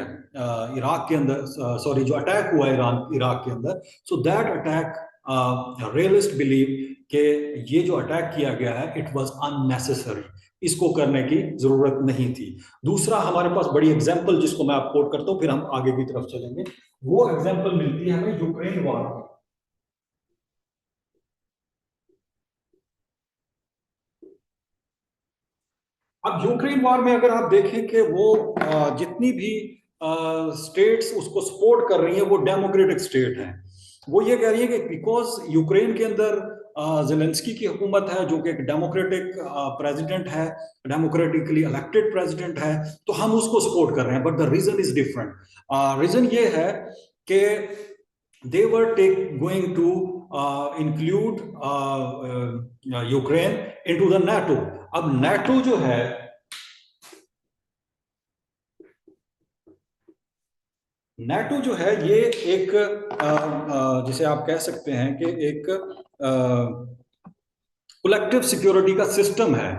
इराक के अंदर, सॉरी जो अटैक हुआ है ईरान इराक के अंदर, so that attack realist believe कि ये जो अटैक किया गया है इट वाज अननेसेसरी, इसको करने की जरूरत नहीं थी। दूसरा हमारे पास बड़ी एग्जांपल जिसको मैं आप कोट करता हूं फिर हम आगे की तरफ चलेंगे, वो एग्जांपल मिलती है हमें यूक्रेन वॉर की। अब यूक्रेन वॉर में अगर आप देखें कि वो जितनी भी स्टेट्स उसको सपोर्ट कर रही हैं वो डेमोक्रेटिक स्टेट हैं। वो ये कह रही है कि बिकॉज यूक्रेन के अंदर जेलेंस्की की हुकूमत है जो कि एक डेमोक्रेटिक प्रेसिडेंट है, डेमोक्रेटिकली इलेक्टेड प्रेसिडेंट है, तो हम उसको सपोर्ट कर रहे हैं। But the reason is different. Reason ये है कि they were going to include Ukraine into the NATO। अब NATO जो है, नेटो जो है ये एक जिसे आप कह सकते हैं कि एक कलेक्टिव सिक्योरिटी का सिस्टम है,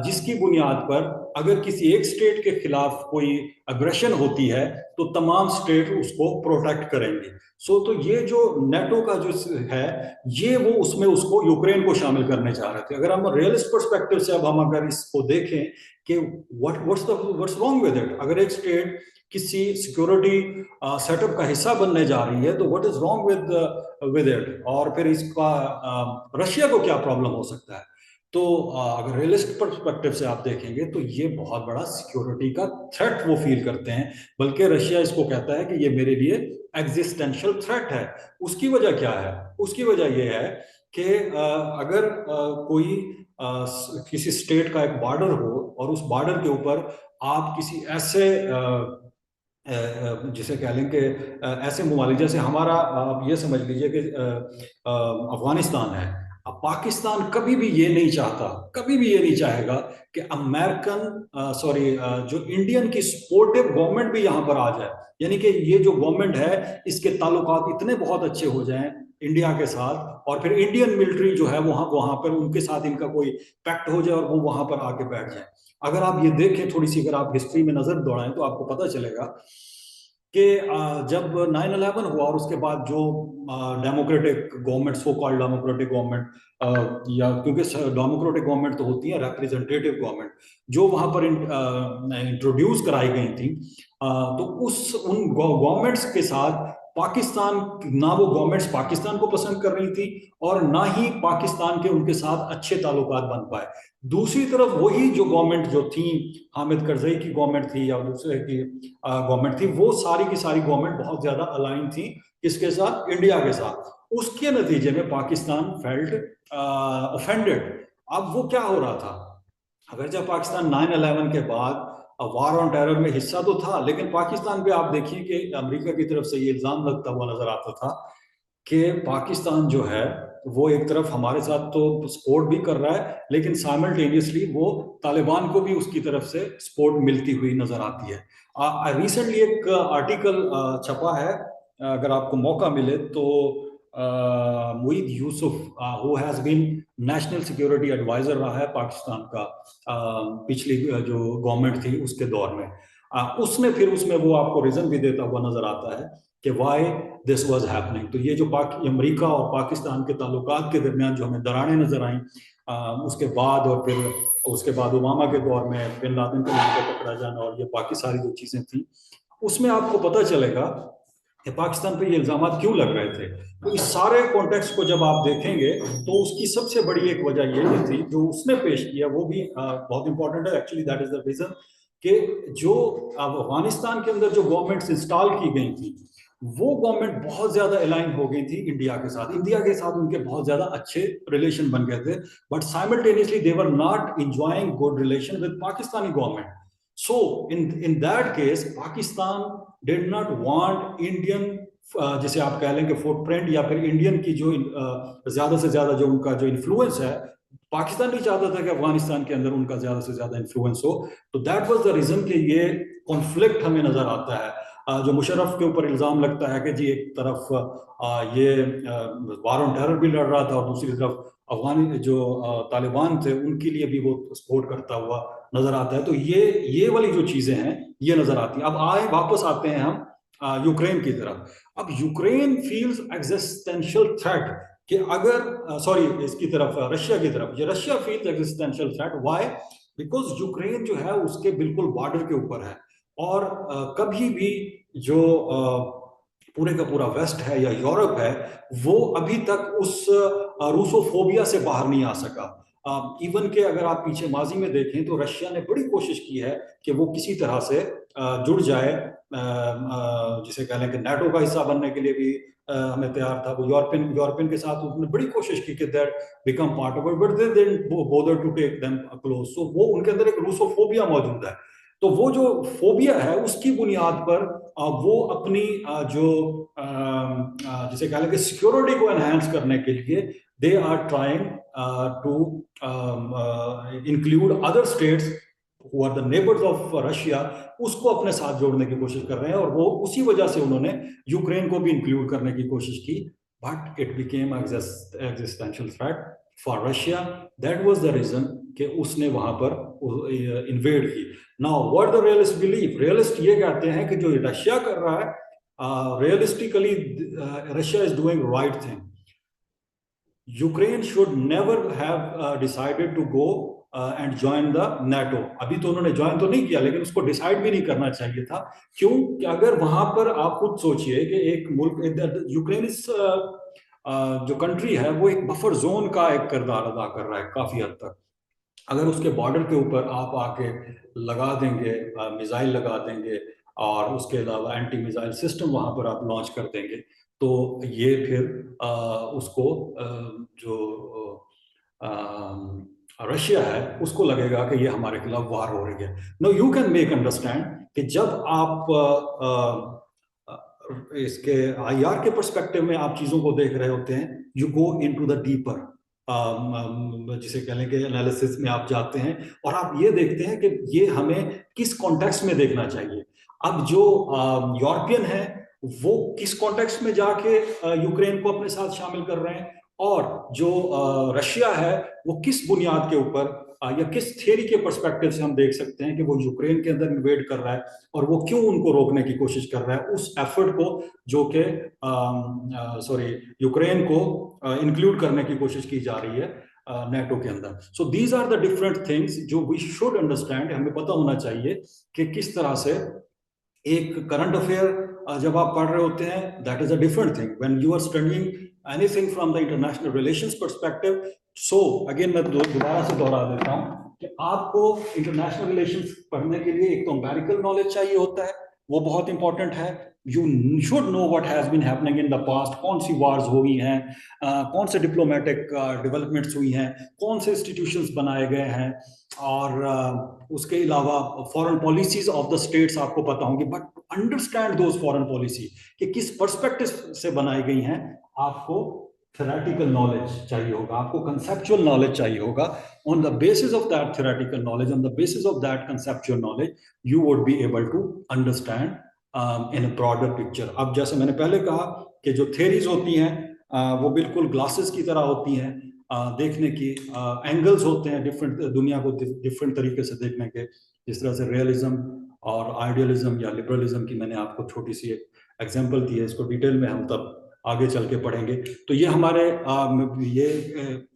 जिसकी बुनियाद पर अगर किसी एक स्टेट के खिलाफ कोई अग्रेशन होती है तो तमाम स्टेट उसको प्रोटेक्ट करेंगे। सो तो ये जो नेटो का जो है ये वो उसमें उसको यूक्रेन को शामिल करने जा रहे थे। अगर हम रियलिस्ट पर्सपेक्टिव से अब हम अगर इसको देखें कि व्हाट्स रॉन्ग विद इट, अगर एक स्टेट किसी सिक्योरिटी सेटअप का हिस्सा बनने जा रही है तो what is wrong with it, और फिर इसका रशिया को क्या प्रॉब्लम हो सकता है? तो अगर रियलिस्ट पर्सपेक्टिव से आप देखेंगे तो ये बहुत बड़ा सिक्योरिटी का थ्रेट वो फील करते हैं, बल्कि रशिया इसको कहता है कि ये मेरे लिए एग्जिस्टेंशियल थ्रेट है। उसकी वजह क्या है? उसकी वजह ये है कि अगर कोई किसी स्टेट का एक बॉर्डर हो और उस बॉर्डर के ऊपर आप किसी ऐसे जिसे कह लें कि ऐसे ममालिक जैसे हमारा, आप ये समझ लीजिए कि अफगानिस्तान है। अब पाकिस्तान कभी भी ये नहीं चाहता, कभी भी ये नहीं चाहेगा कि अमेरिकन सॉरी जो इंडियन की सपोर्टिव गवर्नमेंट भी यहाँ पर आ जाए, यानी कि ये जो गवर्नमेंट है इसके ताल्लुकात इतने बहुत अच्छे हो जाएं इंडिया के साथ, और फिर इंडियन मिलिट्री जो है वहां वहां पर उनके साथ इनका कोई पैक्ट हो जाए और वो वहां पर आके बैठ जाए। अगर आप ये देखें थोड़ी सी, अगर आप हिस्ट्री में नजर दौड़ाएं तो आपको पता चलेगा कि जब 9/11 हुआ और उसके बाद जो democratic government, so called democratic government, या क्योंकि डेमोक्रेटिक गवर्नमेंट तो होती है रिप्रेजेंटेटिव गवर्नमेंट, जो वहां पर इंट्रोड्यूस कराई गई थी, तो उन गवर्नमेंट्स के साथ पाकिस्तान, ना वो गवर्नमेंट्स पाकिस्तान को पसंद कर रही थी और ना ही पाकिस्तान के उनके साथ अच्छे ताल्लुकात बन पाए। दूसरी तरफ वही जो गवर्नमेंट जो थी, हामिद करजई की गवर्नमेंट थी या दूसरे की गवर्नमेंट थी, वो सारी की सारी गवर्नमेंट बहुत ज्यादा अलाइन थी किसके साथ? इंडिया के साथ। उसके नतीजे में पाकिस्तान फेल्ट ऑफेंडेड। अब वो क्या हो रहा था? अगर जब पाकिस्तान 9/11 के बाद वार ऑन टेरर में हिस्सा तो था, लेकिन पाकिस्तान पे आप देखिए कि अमेरिका की तरफ से ये इल्जाम लगता हुआ नजर आता था कि पाकिस्तान जो है वो एक तरफ हमारे साथ तो सपोर्ट भी कर रहा है, लेकिन साइमल्टेनियसली वो तालिबान को भी उसकी तरफ से सपोर्ट मिलती हुई नजर आती है। रिसेंटली एक आर्टिकल छपा है, अगर आपको मौका मिले तो, Moeed Yusuf, who has been national security adviser रहा है पाकिस्तान का पिछली जो गवर्नमेंट थी उसके दौर में, उसने फिर उसमें वो आपको रीजन भी देता हुआ नजर आता है कि वाई दिस वाज हैपनिंग। तो ये जो अमेरिका और पाकिस्तान के ताल्लुकात के दरमियान जो हमें दरारें नजर आई उसके बाद, और फिर उसके बाद ओबामा के दौर में बिन लादेन को पकड़ा जाना और ये बाकी सारी जो चीजें थी, उसमें आपको पता चलेगा कि पाकिस्तान पे ये इल्जाम क्यों लग रहे थे। तो इस सारे कॉन्टेक्स्ट को जब आप देखेंगे तो उसकी सबसे बड़ी एक वजह ये थी जो उसने पेश किया, वो भी बहुत इंपॉर्टेंट है actually, that is the reason कि जो अफगानिस्तान के अंदर जो गवर्नमेंट्स इंस्टॉल की गई थी वो गवर्नमेंट बहुत ज्यादा अलाइन हो गई थी इंडिया के साथ, इंडिया के साथ उनके बहुत ज्यादा अच्छे रिलेशन बन गए थे, but simultaneously they were not enjoying good relation with Pakistani government. So in that case Pakistan did not want Indian, जिसे आप कह लेंगे फुटप्रिंट या फिर इंडियन की जो ज्यादा से ज्यादा जो उनका जो इन्फ्लुएंस है, पाकिस्तान नहीं चाहता था कि अफगानिस्तान के अंदर उनका ज्यादा से ज्यादा इन्फ्लुएंस हो। तो दैट वाज द रीजन कि ये कॉन्फ्लिक्ट हमें नजर आता है। जो मुशर्रफ के ऊपर इल्जाम लगता है कि जी एक तरफ ये वार ऑन टेरर भी लड़ रहा था और दूसरी तरफ अफगानी जो तालिबान थे उनके लिए भी वो सपोर्ट करता हुआ नजर आता है। तो ये वाली जो चीजें हैं ये नजर आती हैं। अब आए वापस आते हैं हम यूक्रेन की तरफ। अब यूक्रेन फील्स एग्जिस्टेंशियल थ्रेट कि अगर सॉरी इसकी तरफ रशिया की तरफ, ये Russia feels existential threat. Why? Because Ukraine जो है उसके बिल्कुल बॉर्डर के ऊपर है और कभी भी जो पूरे का पूरा वेस्ट है या यूरोप है वो अभी तक उस रूसोफोबिया से बाहर नहीं आ सका। इवन के अगर आप पीछे माजी में देखें तो रशिया ने बड़ी कोशिश की है कि वो किसी तरह से जुड़ जाए, जिसे कह लें कि नाटो का हिस्सा बनने के लिए भी हमें तैयार था। वो यूरोपियन के साथ उसने बड़ी कोशिश की कि that become part of it, but they didn't bother to take them close. So वो उनके अंदर एक रूसोफोबिया मौजूद है। तो वो जो फोबिया है उसकी बुनियाद पर वो अपनी जो जिसे कह लेंगे सिक्योरिटी को एनहांस करने के लिए they are trying to include other states who are the neighbours of Russia, उसको अपने साथ जोड़ने की कोशिश कर रहे हैं और वो उसी वजह से उन्होंने यूक्रेन को भी इंक्लूड करने की कोशिश की। But it became existential threat for Russia. That was the reason कि उसने वहां पर इन्वेड की। Now what the realist believe, realist ये कहते हैं कि जो रशिया कर रहा है realistically Russia is doing right thing. Ukraine should never have decided to go and join the NATO. अभी तो उन्होंने ज्वाइन तो नहीं किया लेकिन उसको डिसाइड भी नहीं करना चाहिए था। क्यों? कि अगर वहां पर आप खुद सोचिए कि एक मुल्क यूक्रेन इस जो कंट्री है वो एक बफर जोन का एक किरदार अदा कर रहा है काफी हद तक। अगर उसके बॉर्डर के ऊपर आप आके लगा देंगे, मिसाइल लगा देंगे, और उसके अलावा एंटी मिसाइल सिस्टम वहां पर आप लॉन्च कर देंगे, तो ये फिर उसको जो रशिया है उसको लगेगा कि ये हमारे खिलाफ वार हो रही है। No, you can make understand कि जब आप इसके आईआर के पर्सपेक्टिव में आप चीजों को देख रहे होते हैं, you go into the deeper, जिसे कह लें कि एनालिसिस में आप जाते हैं, और आप ये देखते हैं कि ये हमें किस कॉन्टेक्स्ट में देखना चाहिए। अब जो यूरोपियन है वो किस कॉन्टेक्स्ट में जाके यूक्रेन को अपने साथ शामिल कर रहे हैं, और जो रशिया है वो किस बुनियाद के ऊपर या किस थियरी के पर्सपेक्टिव से हम देख सकते हैं कि वो यूक्रेन के अंदर इन्वेड कर रहा है, और वो क्यों उनको रोकने की कोशिश कर रहा है उस एफर्ट को जो कि यूक्रेन को इंक्लूड करने की कोशिश की जा रही है नेटो के अंदर। So these are the different things जो वी शुड अंडरस्टैंड, हमें पता होना चाहिए कि किस तरह से एक करंट अफेयर जब आप पढ़ रहे होते हैं, that is a different thing when you are studying anything from the international relations perspective. So again मैं दोबारा से दोहरा देता हूं कि आपको इंटरनेशनल रिलेशंस पढ़ने के लिए एक तो एम्पिरिकल नॉलेज चाहिए होता है, वो बहुत इंपॉर्टेंट है। You should know what has been happening in the past, कौन सी वार्स हुई हैं, कौन से डिप्लोमेटिक डेवलपमेंट्स हुई हैं, कौन से इंस्टीट्यूशंस बनाए गए हैं, और उसके अलावा foreign policies of the states आपको पता होंगी। But understand those foreign policy कि किस पर्सपेक्टिव से बनाई गई हैं, आपको थ्योरेटिकल नॉलेज चाहिए होगा, आपको कंसेप्चुअल नॉलेज चाहिए होगा। On the basis of that theoretical knowledge, on the basis of that conceptual knowledge, you would be able to understand in a broader picture. अब जैसे मैंने पहले कहा कि जो थेरीज होती हैं वो बिल्कुल ग्लासेस की तरह होती हैं, देखने की एंगल्स होते हैं डिफरेंट, दुनिया को डिफरेंट तरीके से देखने के। जिस तरह से रियलिज्म और आइडियलिज्म या लिबरलिज्म की मैंने आपको छोटी सी एक एग्जांपल दी है, इसको डिटेल में हम तब आगे चल के पढ़ेंगे। तो ये हमारे ये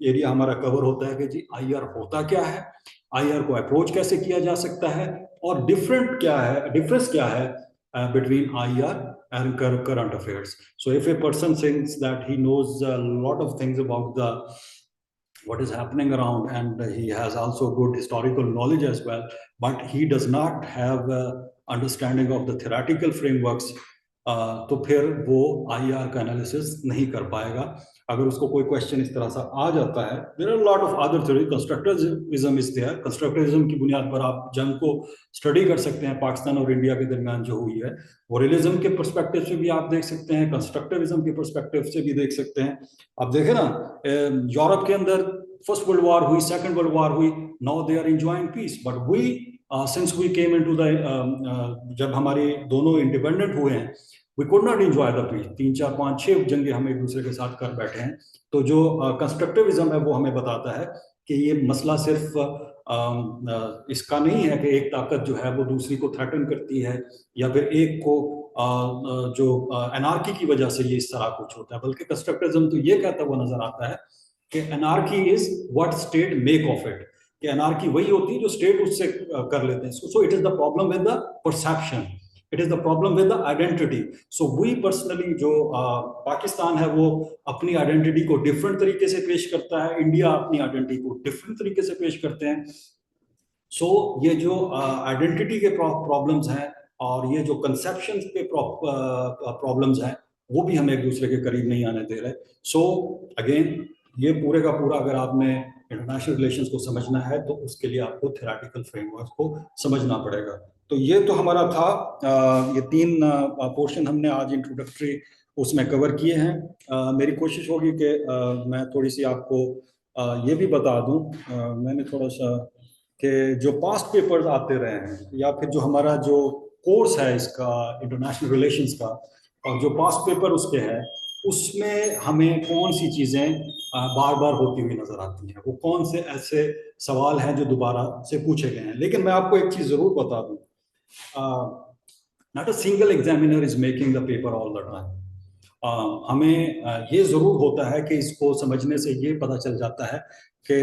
एरिया हमारा कवर होता है कि जी आईआर होता क्या है, आईआर को अप्रोच कैसे किया जा सकता है, और डिफरेंस क्या है between IR and current affairs. So if a person thinks that he knows a lot of things about the what is happening around, and he has also good historical knowledge as well, but he does not have understanding of the theoretical frameworks, तो फिर वो आईआर का एनालिसिस नहीं कर पाएगा। अगर उसको कोई क्वेश्चन इस तरह से आ जाता है, there are lot of other theory, constructivism is there. Constructivism की बुनियाद पर आप जंग को स्टडी कर सकते हैं, पाकिस्तान और इंडिया के दरमियान जो हुई है, वो रियलिज्म के पर्सपेक्टिव से भी आप देख सकते हैं, कंस्ट्रक्टिविज्म के पर्सपेक्टिव से भी देख सकते हैं। अब देखें ना, यूरोप के अंदर फर्स्ट वर्ल्ड वॉर हुई, सेकंड वर्ल्ड वॉर हुई, now they are enjoying peace, but we since we came into the जब हमारे दोनों इंडिपेंडेंट हुए हैं, we could not enjoy the peace. 3 4 5 6 जंगे हम एक दूसरे के साथ कर बैठे हैं। तो जो कंस्ट्रक्टिविज्म है वो हमें बताता है कि ये मसला सिर्फ इसका नहीं है कि एक ताकत जो है वो दूसरी को थ्रेटन करती है, या फिर एक को जो एनार्की की वजह से ये इस तरह कुछ होता है, बल्कि कंस्ट्रक्टिविज्म तो ये कहता हुआ नजर आता है कि anarchy is what state make of it, कि एनार्की वही होती है जो स्टेट उससे कर लेते हैं। So it is the problem with the perception, it is the problem with the identity. So we personally जो पाकिस्तान है वो अपनी आइडेंटिटी को डिफरेंट तरीके से पेश करता है, इंडिया अपनी आइडेंटिटी को डिफरेंट तरीके से पेश करते हैं। सो ये जो आइडेंटिटी के प्रॉब्लम्स हैं और ये जो कंसेप्शन के प्रॉब्लम्स हैं, वो भी हम एक दूसरे के करीब नहीं आने दे रहे। सो अगेन, ये पूरे का पूरा अगर आपने इंटरनेशनल रिलेशंस को समझना है तो उसके लिए आपको थ्योरेटिकल फ्रेमवर्क को समझना पड़ेगा। तो ये तो हमारा था, ये 3 पोर्शन हमने आज इंट्रोडक्टरी उसमें कवर किए हैं। मेरी कोशिश होगी कि मैं थोड़ी सी आपको ये भी बता दूं, मैंने थोड़ा सा कि जो पास्ट पेपर्स आते रहे हैं, या फिर जो हमारा जो कोर्स है इसका इंटरनेशनल रिलेशंस का, और जो पास्ट पेपर उसके है, उसमें हमें कौन सी चीज़ें बार बार होती हुई नजर आती हैं, वो कौन से ऐसे सवाल हैं जो दोबारा से पूछे गए हैं। लेकिन मैं आपको एक चीज़ ज़रूर बता दूं, not a single examiner is making the paper all the time. हमें ये ज़रूर होता है कि इसको समझने से ये पता चल जाता है कि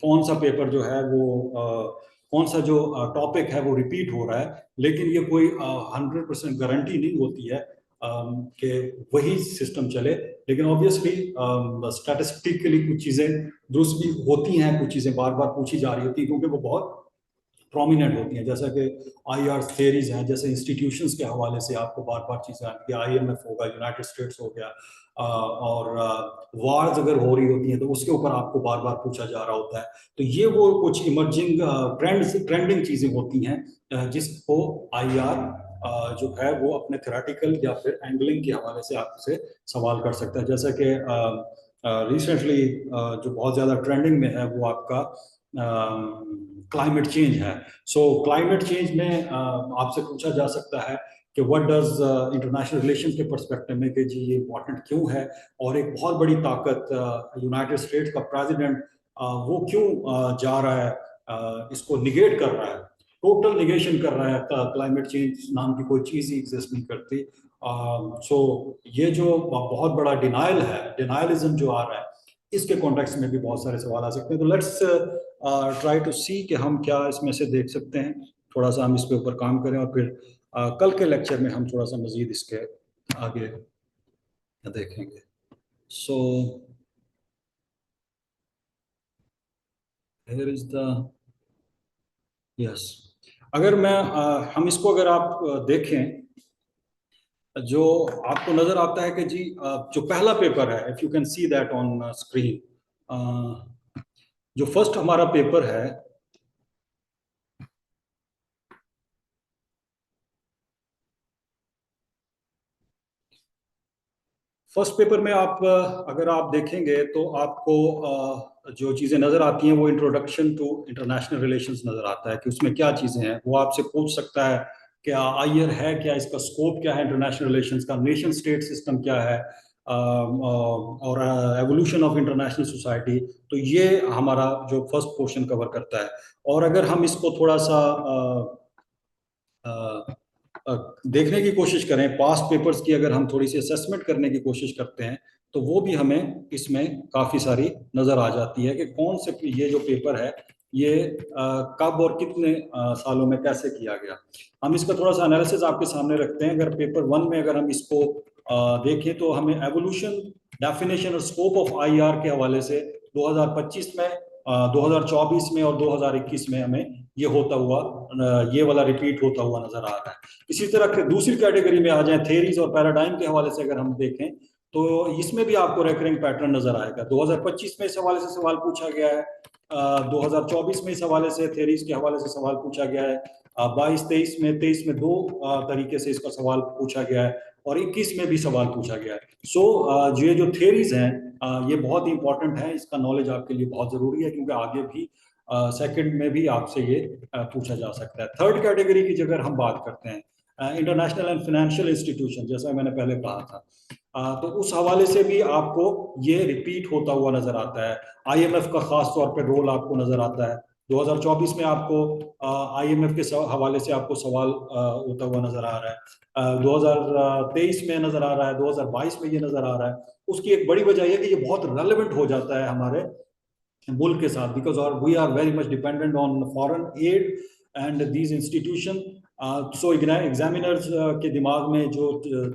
कौन सा पेपर जो है वो कौन सा जो टॉपिक है वो रिपीट हो रहा है, लेकिन ये कोई 100% गारंटी नहीं होती है कि वही सिस्टम चले। लेकिन ऑब्वियसली स्टैटिस्टिकली कुछ चीज़ें दुरुस्त भी होती हैं, कुछ चीज़ें बार बार पूछी जा रही होती हैं क्योंकि वो बहुत प्रोमिनेंट होती हैं, जैसा कि आईआर थेरीज हैं, जैसे इंस्टीट्यूशंस के हवाले से आपको बार बार चीज़ें आती हैं, आईएमएफ होगा, यूनाइटेड स्टेट्स हो गया, और वार्स अगर हो रही होती हैं तो उसके ऊपर आपको बार बार पूछा जा रहा होता है। तो ये वो कुछ इमर्जिंग ट्रेंडिंग चीज़ें होती हैं जिसको आईआर जो है वो अपने थेरेटिकल या फिर एंगलिंग के हवाले से आपसे सवाल कर सकता है। जैसा कि रिसेंटली जो बहुत ज़्यादा ट्रेंडिंग में है वो आपका क्लाइमेट चेंज है। सो क्लाइमेट चेंज में आपसे पूछा जा सकता है कि व्हाट डज इंटरनेशनल रिलेशन के पर्सपेक्टिव में कि जी ये इम्पोर्टेंट क्यों है, और एक बहुत बड़ी ताकत यूनाइटेड स्टेट्स का प्रेसिडेंट वो क्यों जा रहा है, इसको निगेट कर रहा है, टोटल निगेशन कर रहा है, क्लाइमेट चेंज नाम की कोई चीज़ ही एग्जिस्ट नहीं करती। सो ये जो बहुत बड़ा डिनाइल है, डिनाइलिज्म जो आ रहा है, इसके कॉन्टेक्स्ट में भी बहुत सारे सवाल आ सकते हैं। तो लेट्स ट्राई टू सी कि हम क्या इसमें से देख सकते हैं, थोड़ा सा हम इस पे ऊपर काम करें, और फिर कल के लेक्चर में हम थोड़ा सा मजीद इसके आगे देखेंगे। So here is the yes. अगर मैं हम इसको अगर आप देखें, जो आपको नजर आता है कि जी जो पहला पेपर है, if you can see that on screen, जो फर्स्ट हमारा पेपर है, फर्स्ट पेपर में आप अगर आप देखेंगे तो आपको जो चीज़ें नज़र आती हैं वो इंट्रोडक्शन टू इंटरनेशनल रिलेशंस नज़र आता है कि उसमें क्या चीज़ें हैं। वो आपसे पूछ सकता है कि आईआर है क्या, इसका स्कोप क्या है, इंटरनेशनल रिलेशंस का नेशन स्टेट सिस्टम क्या है, और एवोल्यूशन ऑफ इंटरनेशनल सोसाइटी। तो ये हमारा जो फर्स्ट पोर्शन कवर करता है। और अगर हम इसको थोड़ा सा देखने की कोशिश करें, पास्ट पेपर्स की अगर हम थोड़ी सी असेसमेंट करने की कोशिश करते हैं, तो वो भी हमें इसमें काफ़ी सारी नज़र आ जाती है कि कौन से ये जो पेपर है ये कब और कितने सालों में कैसे किया गया। हम इसका थोड़ा सा एनालिसिस आपके सामने रखते हैं। अगर पेपर 1 में अगर हम इसको देखें तो हमें एवोल्यूशन, डेफिनेशन और स्कोप ऑफ आईआर के हवाले से 2025 में, 2024 में और 2021 में हमें ये होता हुआ, ये वाला रिपीट होता हुआ नजर आ रहा है। इसी तरह दूसरी कैटेगरी में आ जाए, थेरीज और पैराडाइम के हवाले से अगर हम देखें तो इसमें भी आपको रेकरिंग पैटर्न नजर आएगा। 2025 में इस हवाले से सवाल पूछा गया है, 2024 में इस हवाले से थेरीज के हवाले से सवाल पूछा गया है, 22-23 में दो तरीके से इसका सवाल पूछा गया है, और 21 में भी सवाल पूछा गया है। सो ये जो थेरीज हैं ये बहुत ही इंपॉर्टेंट है, इसका नॉलेज आपके लिए बहुत जरूरी है क्योंकि आगे भी सेकंड में भी आपसे ये पूछा जा सकता है। थर्ड कैटेगरी की अगर हम बात करते हैं, इंटरनेशनल एंड फाइनेंशियल इंस्टीट्यूशन, जैसा मैंने पहले कहा था, तो उस हवाले से भी आपको ये रिपीट होता हुआ नजर आता है। आईएमएफ का खास तौर पर रोल आपको नजर आता है। 2024 में आपको आईएमएफ के हवाले से आपको सवाल होता हुआ नजर आ रहा है, 2023 में नजर आ रहा है, 2022 में ये नजर आ रहा है। उसकी एक बड़ी वजह यह कि ये बहुत रेलेवेंट हो जाता है हमारे मुल्क के साथ, बिकॉज और we are very much dependent on foreign aid and these institution. So examiners के दिमाग में जो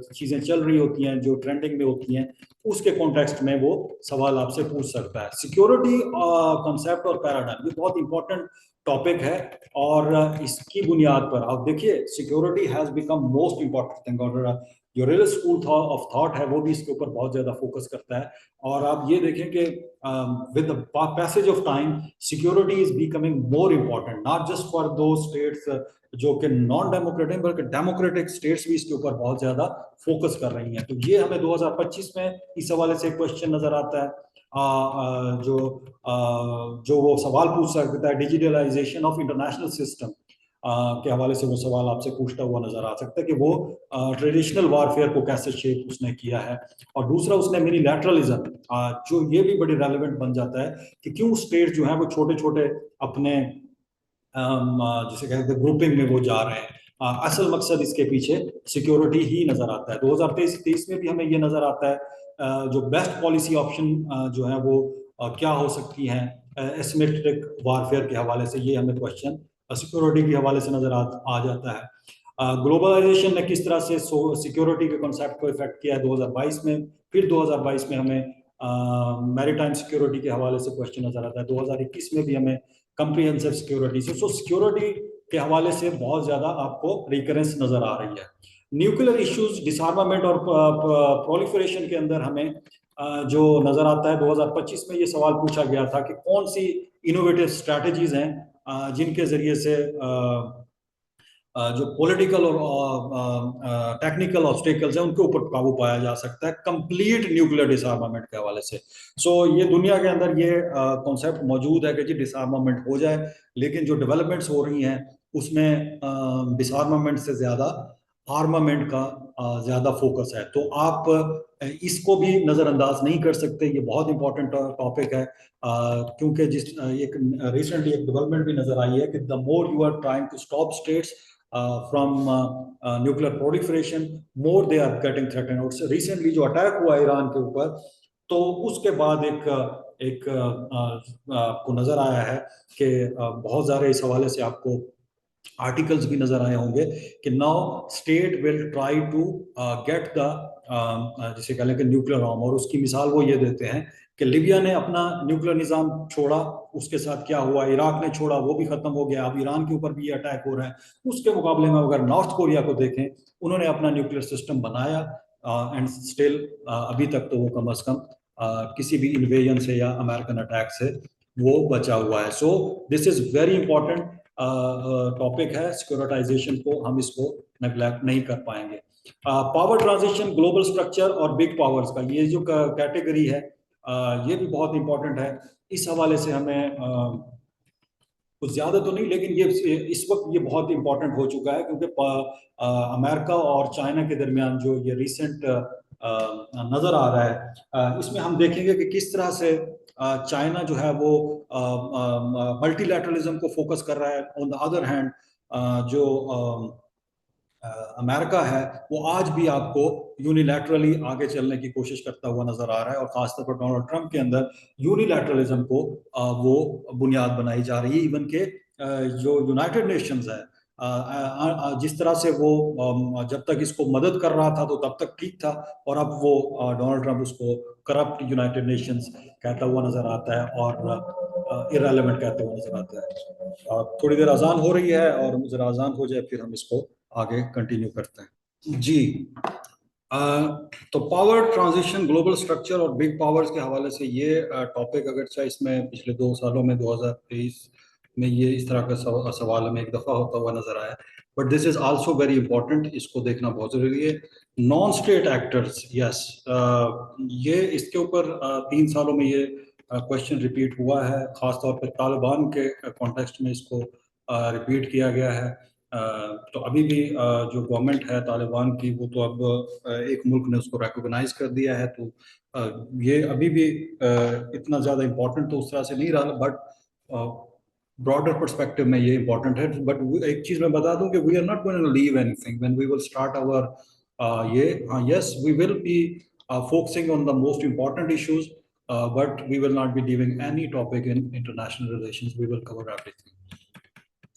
चीज़ें चल रही होती हैं, जो ट्रेंडिंग में होती हैं, उसके कॉन्टेक्स्ट में वो सवाल आपसे पूछ सकता है। सिक्योरिटी कॉन्सेप्ट और पैराडाइम ये बहुत इंपॉर्टेंट टॉपिक है, और इसकी बुनियाद पर आप देखिए security has become most important thing, और जो रियल स्कूल ऑफ थॉट है वो भी इसके ऊपर बहुत ज़्यादा फोकस करता है। और आप ये देखें कि with the passage of time security is becoming more important, not just for those states जो कि नॉन डेमोक्रेटिक बल्कि डेमोक्रेटिक स्टेट्स भी इसके ऊपर बहुत ज्यादा फोकस कर रही हैं। तो ये हमें 2025 में इस हवाले से क्वेश्चन नजर आता है, जो वो सवाल पूछ सकता है, डिजिटलाइजेशन ऑफ इंटरनेशनल सिस्टम के हवाले से वो सवाल आपसे पूछता हुआ नजर आ सकता है कि वो ट्रेडिशनल वारफेयर को कैसे शेप उसने किया है। और दूसरा उसने यूनिलैटरलिज्म, जो ये भी बड़ी रेलेवेंट बन जाता है कि क्यों स्टेट जो है वो छोटे छोटे अपने जिसे कहते हैं ग्रुपिंग में वो जा रहे हैं। असल मकसद इसके पीछे सिक्योरिटी ही नजर आता है। 2023 में भी हमें ये नजर आता है, जो बेस्ट पॉलिसी ऑप्शन जो है वो क्या हो सकती हैं एसिमेट्रिक वारफेयर के हवाले से, ये हमें क्वेश्चन सिक्योरिटी के हवाले से नजर आ जाता है। ग्लोबलाइजेशन ने किस तरह से सिक्योरिटी के कॉन्सेप्ट को इफेक्ट किया है 2022 में, फिर 2022 में हमें मैरीटाइम सिक्योरिटी के हवाले से क्वेश्चन नजर आता है, 2021 में भी हमें कंप्रिहेंसिव सिक्योरिटी से, सो सिक्योरिटी के हवाले से बहुत ज्यादा आपको रिकरेंस नजर आ रही है। न्यूक्लियर इश्यूज, डिसआर्मामेंट और प्रोलिफरेशन के अंदर हमें जो नजर आता है 2025 में ये सवाल पूछा गया था कि कौन सी इनोवेटिव स्ट्रैटेजीज हैं जिनके जरिए से जो पॉलिटिकल और टेक्निकल ऑब्स्टेकल्स हैं उनके ऊपर काबू पाया जा सकता है कंप्लीट न्यूक्लियर डिसआर्मामेंट के हवाले से। सो ये दुनिया के अंदर ये कॉन्सेप्ट मौजूद है कि जी डिसआर्मामेंट हो जाए, लेकिन जो डेवलपमेंट्स हो रही हैं उसमें डिसआर्मामेंट से ज्यादा आर्मामेंट का ज्यादा फोकस है। तो आप इसको भी नजरअंदाज नहीं कर सकते, ये बहुत इंपॉर्टेंट टॉपिक है, क्योंकि जिस एक रिसेंटली एक डेवलपमेंट भी नजर आई है कि the more you are trying to stop states from nuclear proliferation, more they are getting threatened। और रिसेंटली जो अटैक हुआ ईरान के ऊपर, तो उसके बाद एक आपको नजर आया है कि बहुत सारे इस हवाले से आपको आर्टिकल्स भी नजर आए होंगे कि now state will try to get the जिसे कह लें कि न्यूक्लियर आर्म। और उसकी मिसाल वो ये देते हैं कि लीबिया ने अपना न्यूक्लियर निजाम छोड़ा, उसके साथ क्या हुआ, इराक ने छोड़ा, वो भी खत्म हो गया, अब ईरान के ऊपर भी ये अटैक हो रहा है। उसके मुकाबले में अगर नॉर्थ कोरिया को देखें, उन्होंने अपना न्यूक्लियर सिस्टम बनाया एंड स्टिल अभी तक तो वो कम अज कम किसी भी इन्वेजन से या अमेरिकन अटैक से वो बचा हुआ है। So this is very important topic है सिक्योरिटाइजेशन को, हम इसको नेग्लेक्ट नहीं कर पाएंगे। पावर ट्रांजिशन, ग्लोबल स्ट्रक्चर और बिग पावर्स का ये जो कैटेगरी है ये भी बहुत इंपॉर्टेंट है। इस हवाले से हमें कुछ ज्यादा तो नहीं, लेकिन ये इस वक्त ये बहुत इंपॉर्टेंट हो चुका है, क्योंकि अमेरिका और चाइना के दरमियान जो ये रिसेंट नजर आ रहा है, इसमें हम देखेंगे कि किस तरह से चाइना जो है वो मल्टीलैटरलिज्म को फोकस कर रहा है। ऑन द अदर हैंड जो अमेरिका है वो आज भी आपको यूनिलैटरली आगे चलने की कोशिश करता हुआ नजर आ रहा है, और खासतौर पर डोनाल्ड ट्रंप के अंदर यूनिलैटरलिज्म को वो बुनियाद बनाई जा रही है। इवन के जो यूनाइटेड नेशंस है, जिस तरह से वो जब तक इसको मदद कर रहा था तो तब तक ठीक था, और अब वो डोनाल्ड ट्रंप उसको करप्ट यूनाइटेड नेशंस कहता हुआ नजर आता है और इररेलेवेंट कहते हुए नजर आता है। थोड़ी देर अजान हो रही है, और जरा अजान हो जाए फिर हम इसको आगे कंटिन्यू करते हैं जी। तो पावर ट्रांजिशन, ग्लोबल स्ट्रक्चर और बिग पावर्स के हवाले से ये टॉपिक अगरचे इसमें पिछले 2 सालों में 2023 में ये इस तरह का सवाल हमें एक दफ़ा होता हुआ नजर आया, but this is also very important, इसको देखना बहुत जरूरी है। नॉन स्टेट एक्टर्स, यस, ये इसके ऊपर 3 सालों में ये क्वेश्चन रिपीट हुआ है, खासतौर पर तालिबान के कॉन्टेक्स्ट में इसको रिपीट किया गया है। तो अभी भी जो गवर्नमेंट है तालिबान की, वो तो अब एक मुल्क ने उसको रिकॉग्नाइज कर दिया है, तो ये अभी भी इतना ज़्यादा इम्पोर्टेंट तो उस तरह से नहीं रहा, बट ब्रॉडर पर्सपेक्टिव में ये इम्पोर्टेंट है। बट एक चीज़ मैं बता दूं कि we are not going to leave anything when we will start our ये, हाँ, yes, we will be focusing on the most important issues, but we will not be leaving any topic in international relations, we will cover everything.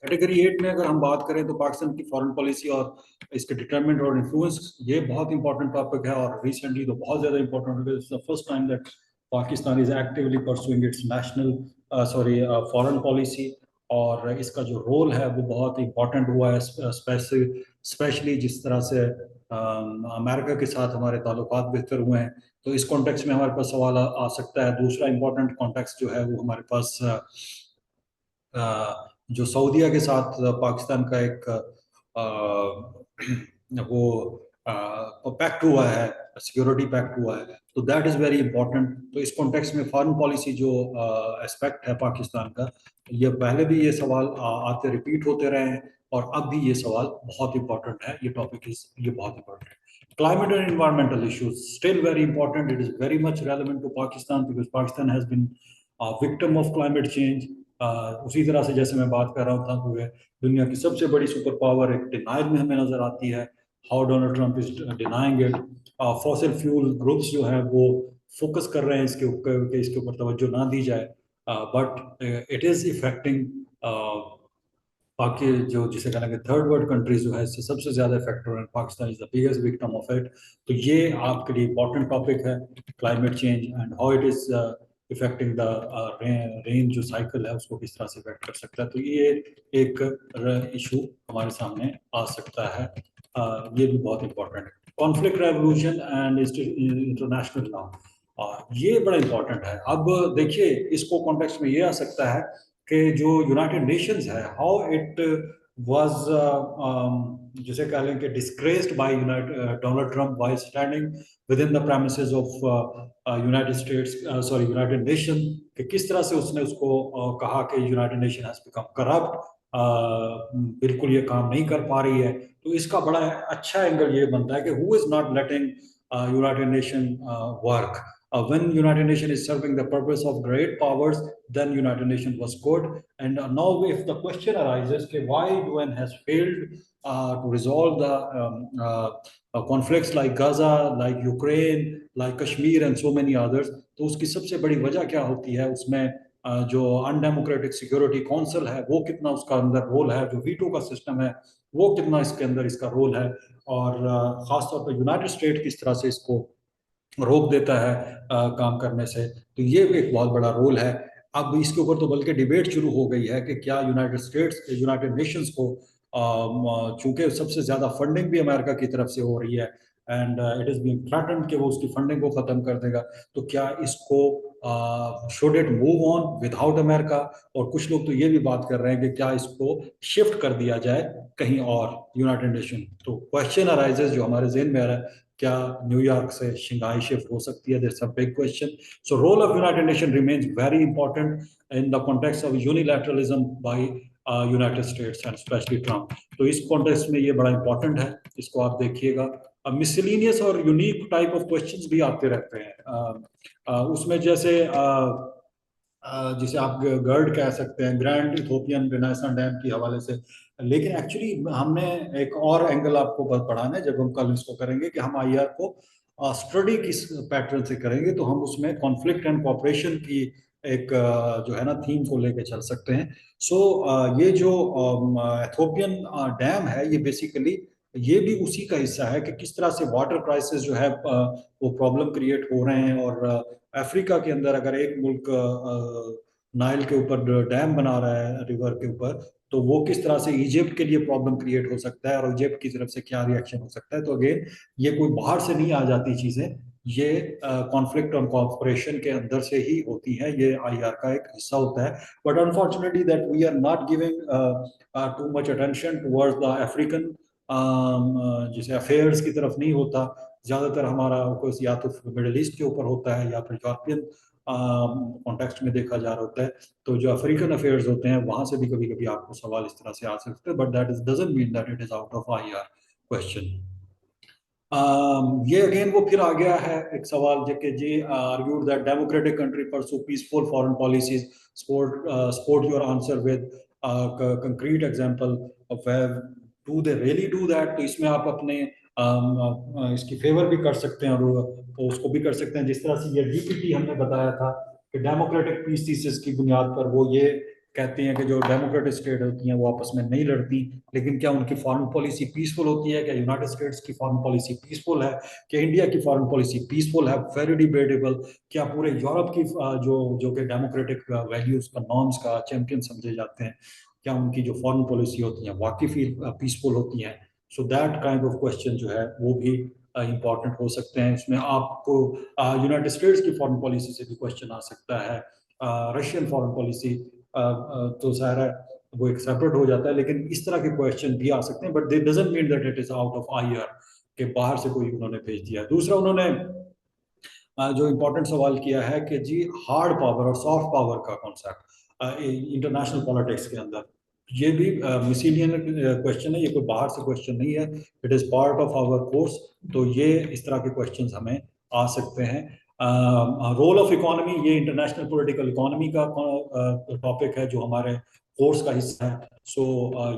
Category 8 में अगर हम बात करें तो पाकिस्तान की फॉरेन पॉलिसी और इसके डिटरमिनेंट और इन्फ्लुएंस, ये बहुत इंपॉर्टेंट टॉपिक है, और रिसेंटली तो बहुत ज़्यादा इंपॉर्टेंट है। It's the first time that Pakistan is actively pursuing it's national foreign policy, और इसका जो रोल है वो बहुत इंपॉर्टेंट हुआ है, स्पेशली जिस तरह से अमेरिका के साथ हमारे ताल्लुकात बेहतर हुए हैं, तो इस कॉन्टेक्स्ट में हमारे पास सवाल आ सकता है। दूसरा इंपॉर्टेंट कॉन्टेक्स्ट जो है वो हमारे पास जो सऊदीया के साथ पाकिस्तान का एक वो पैक्ट हुआ है, सिक्योरिटी पैक्ट हुआ है, तो दैट इज़ वेरी इंपॉर्टेंट। तो इस कॉन्टेक्स्ट में फॉरेन पॉलिसी जो एस्पेक्ट है पाकिस्तान का, ये पहले भी ये सवाल आते रिपीट होते रहे हैं, और अब भी ये सवाल बहुत इंपॉर्टेंट है, ये टॉपिक ये बहुत इंपॉर्टेंट है। Climate and environmental issues still very important, it is very much relevant to Pakistan, because Pakistan has been victim of climate change. उसी तरह से जैसे मैं बात कर रहा था कि दुनिया की सबसे बड़ी सुपर पावर एक डिनाइल में हमें नजर आती है, how Donald Trump is denying it. Fossil fuel groups जो है वो फोकस कर रहे हैं इसके ऊपर कि इसके ऊपर तवज्जो ना दी जाए, बट इट इज इफेक्टिंग बाकी जो जिसे कहेंगे थर्ड वर्ल्ड कंट्रीज जो है इससे सबसे ज़्यादा इफेक्ट हो रहे हैं, Pakistan is the biggest victim of it. तो ये आपके लिए इंपॉर्टेंट टॉपिक है, climate change and how it is affecting the rain जो साइकिल है उसको किस तरह से इफेक्ट कर सकता है। तो ये एक इशू हमारे सामने आ सकता है, ये भी बहुत इंपॉर्टेंट है। Conflict revolution and international law, ये बड़ा इंपॉर्टेंट है। अब देखिए इसको कॉन्टेक्स्ट में ये आ सकता है कि जो यूनाइटेड नेशंस है, हाउ इट वाज जिसे कह लें कि disgraced by Donald Trump by standing with in the premises of United States, sorry United Nation, कि किस तरह से उसने उसको कहा कि United Nation has become corrupt, बिल्कुल ये काम नहीं कर पा रही है। तो इसका बड़ा अच्छा एंगल ये बनता है कि who is not letting United nation work. When United Nations is serving the purpose of great powers, then United Nations was good. And now, if the question arises, कि why UN has failed to resolve the conflicts like Gaza, like Ukraine, like Kashmir, and so many others, तो उसकी सबसे बड़ी वजह क्या होती है? उसमें जो अनडेमोक्रेटिक सिक्योरिटी काउंसिल है वो कितना उसका अंदर रोल है, जो वीटो का सिस्टम है वो कितना इसके अंदर इसका रोल है, और खासतौर पर यूनाइटेड स्टेट किस तरह से इसको रोक देता है काम करने से। तो ये भी एक बहुत बड़ा रोल है। अब इसके ऊपर तो बल्कि डिबेट शुरू हो गई है कि क्या यूनाइटेड स्टेट्स, यूनाइटेड नेशंस को चूंकि सबसे ज्यादा फंडिंग भी अमेरिका की तरफ से हो रही है and it is being threatened कि वो उसकी फंडिंग को खत्म कर देगा, तो क्या इसको should it move on without America? और कुछ लोग तो ये भी बात कर रहे हैं कि क्या इसको शिफ्ट कर दिया जाए कहीं और, यूनाइटेड नेशन। तो क्वेश्चन अराइजेस जो हमारे जेहन में आ रहा है, क्या न्यूयॉर्क से शंघाई शिफ्ट हो सकती है? That's a big question. So role of United Nation remains very important in the context of unilateralism by United States and specially Trump. तो इस कॉन्टेक्स्ट में ये बड़ा इंपॉर्टेंट है, इसको आप देखिएगा। मिसलिनियस और यूनिक टाइप ऑफ क्वेश्चंस भी आते रहते हैं, उसमें जैसे जिसे आप गर्ड कह सकते हैं, ग्रैंड इथोपियन रिनाइसेंस डैम के हवाले से। लेकिन एक्चुअली हमने एक और एंगल आपको पढ़ाना है जब हम कल इसको करेंगे कि हम आईआर को स्टडी किस पैटर्न से करेंगे, तो हम उसमें कॉन्फ्लिक्ट एंड कॉपरेशन की एक जो है ना थीम को लेके चल सकते हैं। सो ये जो इथोपियन डैम है ये बेसिकली ये भी उसी का हिस्सा है कि किस तरह से वाटर क्राइसिस जो है वो प्रॉब्लम क्रिएट हो रहे हैं। और अफ्रीका के अंदर अगर एक मुल्क नाइल के ऊपर डैम बना रहा है, रिवर के ऊपर, तो वो किस तरह से इजिप्ट के लिए प्रॉब्लम क्रिएट हो सकता है और इजिप्ट की तरफ से क्या रिएक्शन हो सकता है। तो अगेन ये कोई बाहर से नहीं आ जाती चीजें, ये कॉन्फ्लिक्ट और कॉपरेशन के अंदर से ही होती है, ये आईआर का एक हिस्सा होता है। But unfortunately that we are not giving too much attention towards the African जैसे अफेयर्स की तरफ नहीं होता ज्यादातर हमारा फोकस, या तो मिडिल ईस्ट के ऊपर होता है या फिर यूरोपियन कॉन्टेक्स्ट में देखा जा रहा होता है। तो जो अफ्रीकन अफेयर्स होते हैं वहां से भी कभी कभी आपको सवाल इस तरह से आ सकते हैं, but that is doesn't mean that it is out of IR question. ये अगेन वो फिर आ गया है एक सवाल जो कि जी argued that democratic country pursue peaceful foreign policies, support your answer with concrete example of where do they really do that. तो इसमें आप अपने इसकी फेवर भी कर सकते हैं और तो उसको भी कर सकते हैं, जिस तरह से ये डीपीटी हमने बताया था कि डेमोक्रेटिक पीस थीसिस की बुनियाद पर वो ये कहती हैं कि जो डेमोक्रेटिक स्टेट होती हैं वो आपस में नहीं लड़ती, लेकिन क्या उनकी फॉरेन पॉलिसी पीसफुल होती है? क्या यूनाइटेड स्टेट्स की फॉरेन पॉलिसी पीसफुल है? क्या इंडिया की फॉरेन पॉलिसी पीसफुल है? Very debatable. क्या पूरे यूरोप की जो जो कि डेमोक्रेटिक वैल्यूज का, नॉर्म्स का चैंपियन समझे जाते हैं, क्या उनकी जो फॉरेन पॉलिसी होती है वाकई पीसफुल होती हैं? So that kind of question जो है वो भी इंपॉर्टेंट हो सकते हैं। इसमें आपको यूनाइटेड स्टेट्स की फॉरेन पॉलिसी से भी क्वेश्चन आ सकता है, रशियन फॉरेन पॉलिसी तो सारा वो एक सेपरेट हो जाता है, लेकिन इस तरह के क्वेश्चन भी आ सकते हैं, but they doesn't mean that it is out of IR के बाहर से कोई उन्होंने भेज दिया। दूसरा उन्होंने जो इम्पोर्टेंट सवाल किया है कि जी हार्ड पावर और सॉफ्ट पावर का कॉन्सेप्ट इंटरनेशनल पॉलिटिक्स के अंदर, ये भी मिसीलियन क्वेश्चन है, ये कोई बाहर से क्वेश्चन नहीं है, it is part of our course. तो ये इस तरह के क्वेश्चंस हमें आ सकते हैं। रोल ऑफ इकोनॉमी, ये इंटरनेशनल पॉलिटिकल इकोनॉमी का टॉपिक है जो हमारे कोर्स का हिस्सा है। सो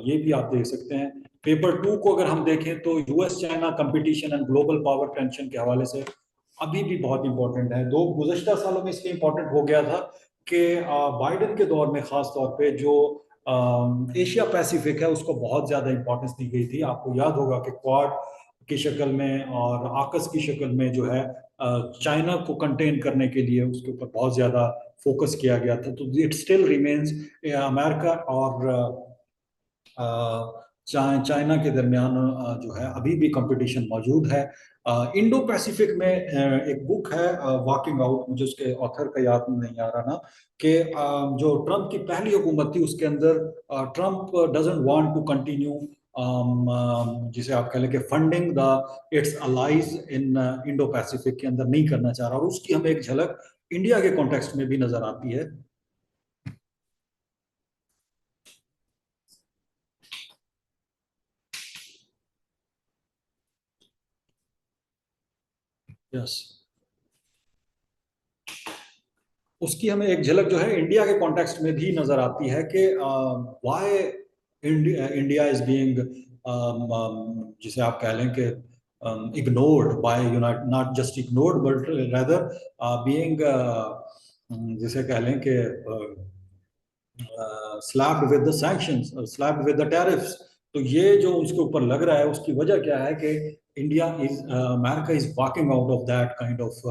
ये भी आप देख सकते हैं। पेपर 2 को अगर हम देखें तो US China competition and global power tension के हवाले से अभी भी बहुत इंपॉर्टेंट है। दो गुज़श्ता सालों में इसलिए इंपॉर्टेंट हो गया था कि बाइडेन के दौर में खास तौर पे जो एशिया पैसिफिक है उसको बहुत ज़्यादा इंपॉर्टेंस दी गई थी। आपको याद होगा कि क्वाड की शक्ल में और आकस की शक्ल में जो है चाइना को कंटेन करने के लिए उसके ऊपर बहुत ज़्यादा फोकस किया गया था। तो इट स्टिल रिमेन्स अमेरिका और चाइना के दरमियान जो है अभी भी कंपटीशन मौजूद है। इंडो पैसिफिक में एक बुक है वॉकिंग आउट, मुझे उसके ऑथर का याद नहीं आ रहा ना, कि जो ट्रम्प की पहली हुकूमत थी उसके अंदर Trump doesn't want to continue जिसे आप कह लें कि funding the its allies in Indo Pacific के अंदर नहीं करना चाह रहा, और उसकी हमें एक झलक इंडिया के कॉन्टेक्स्ट में भी नजर आती है। यस, उसकी हमें एक झलक जो है इंडिया के कॉन्टेक्स्ट में भी नजर आती है कि व्हाई इंडिया इज बीइंग जिसे आप कह लें कि ignored by United, not just ignored but rather being जिसे कह लें कि slapped with the sanctions, slapped with the tariffs. तो ये जो उसके ऊपर लग रहा है उसकी वजह क्या है कि India is America is walking out of that kind of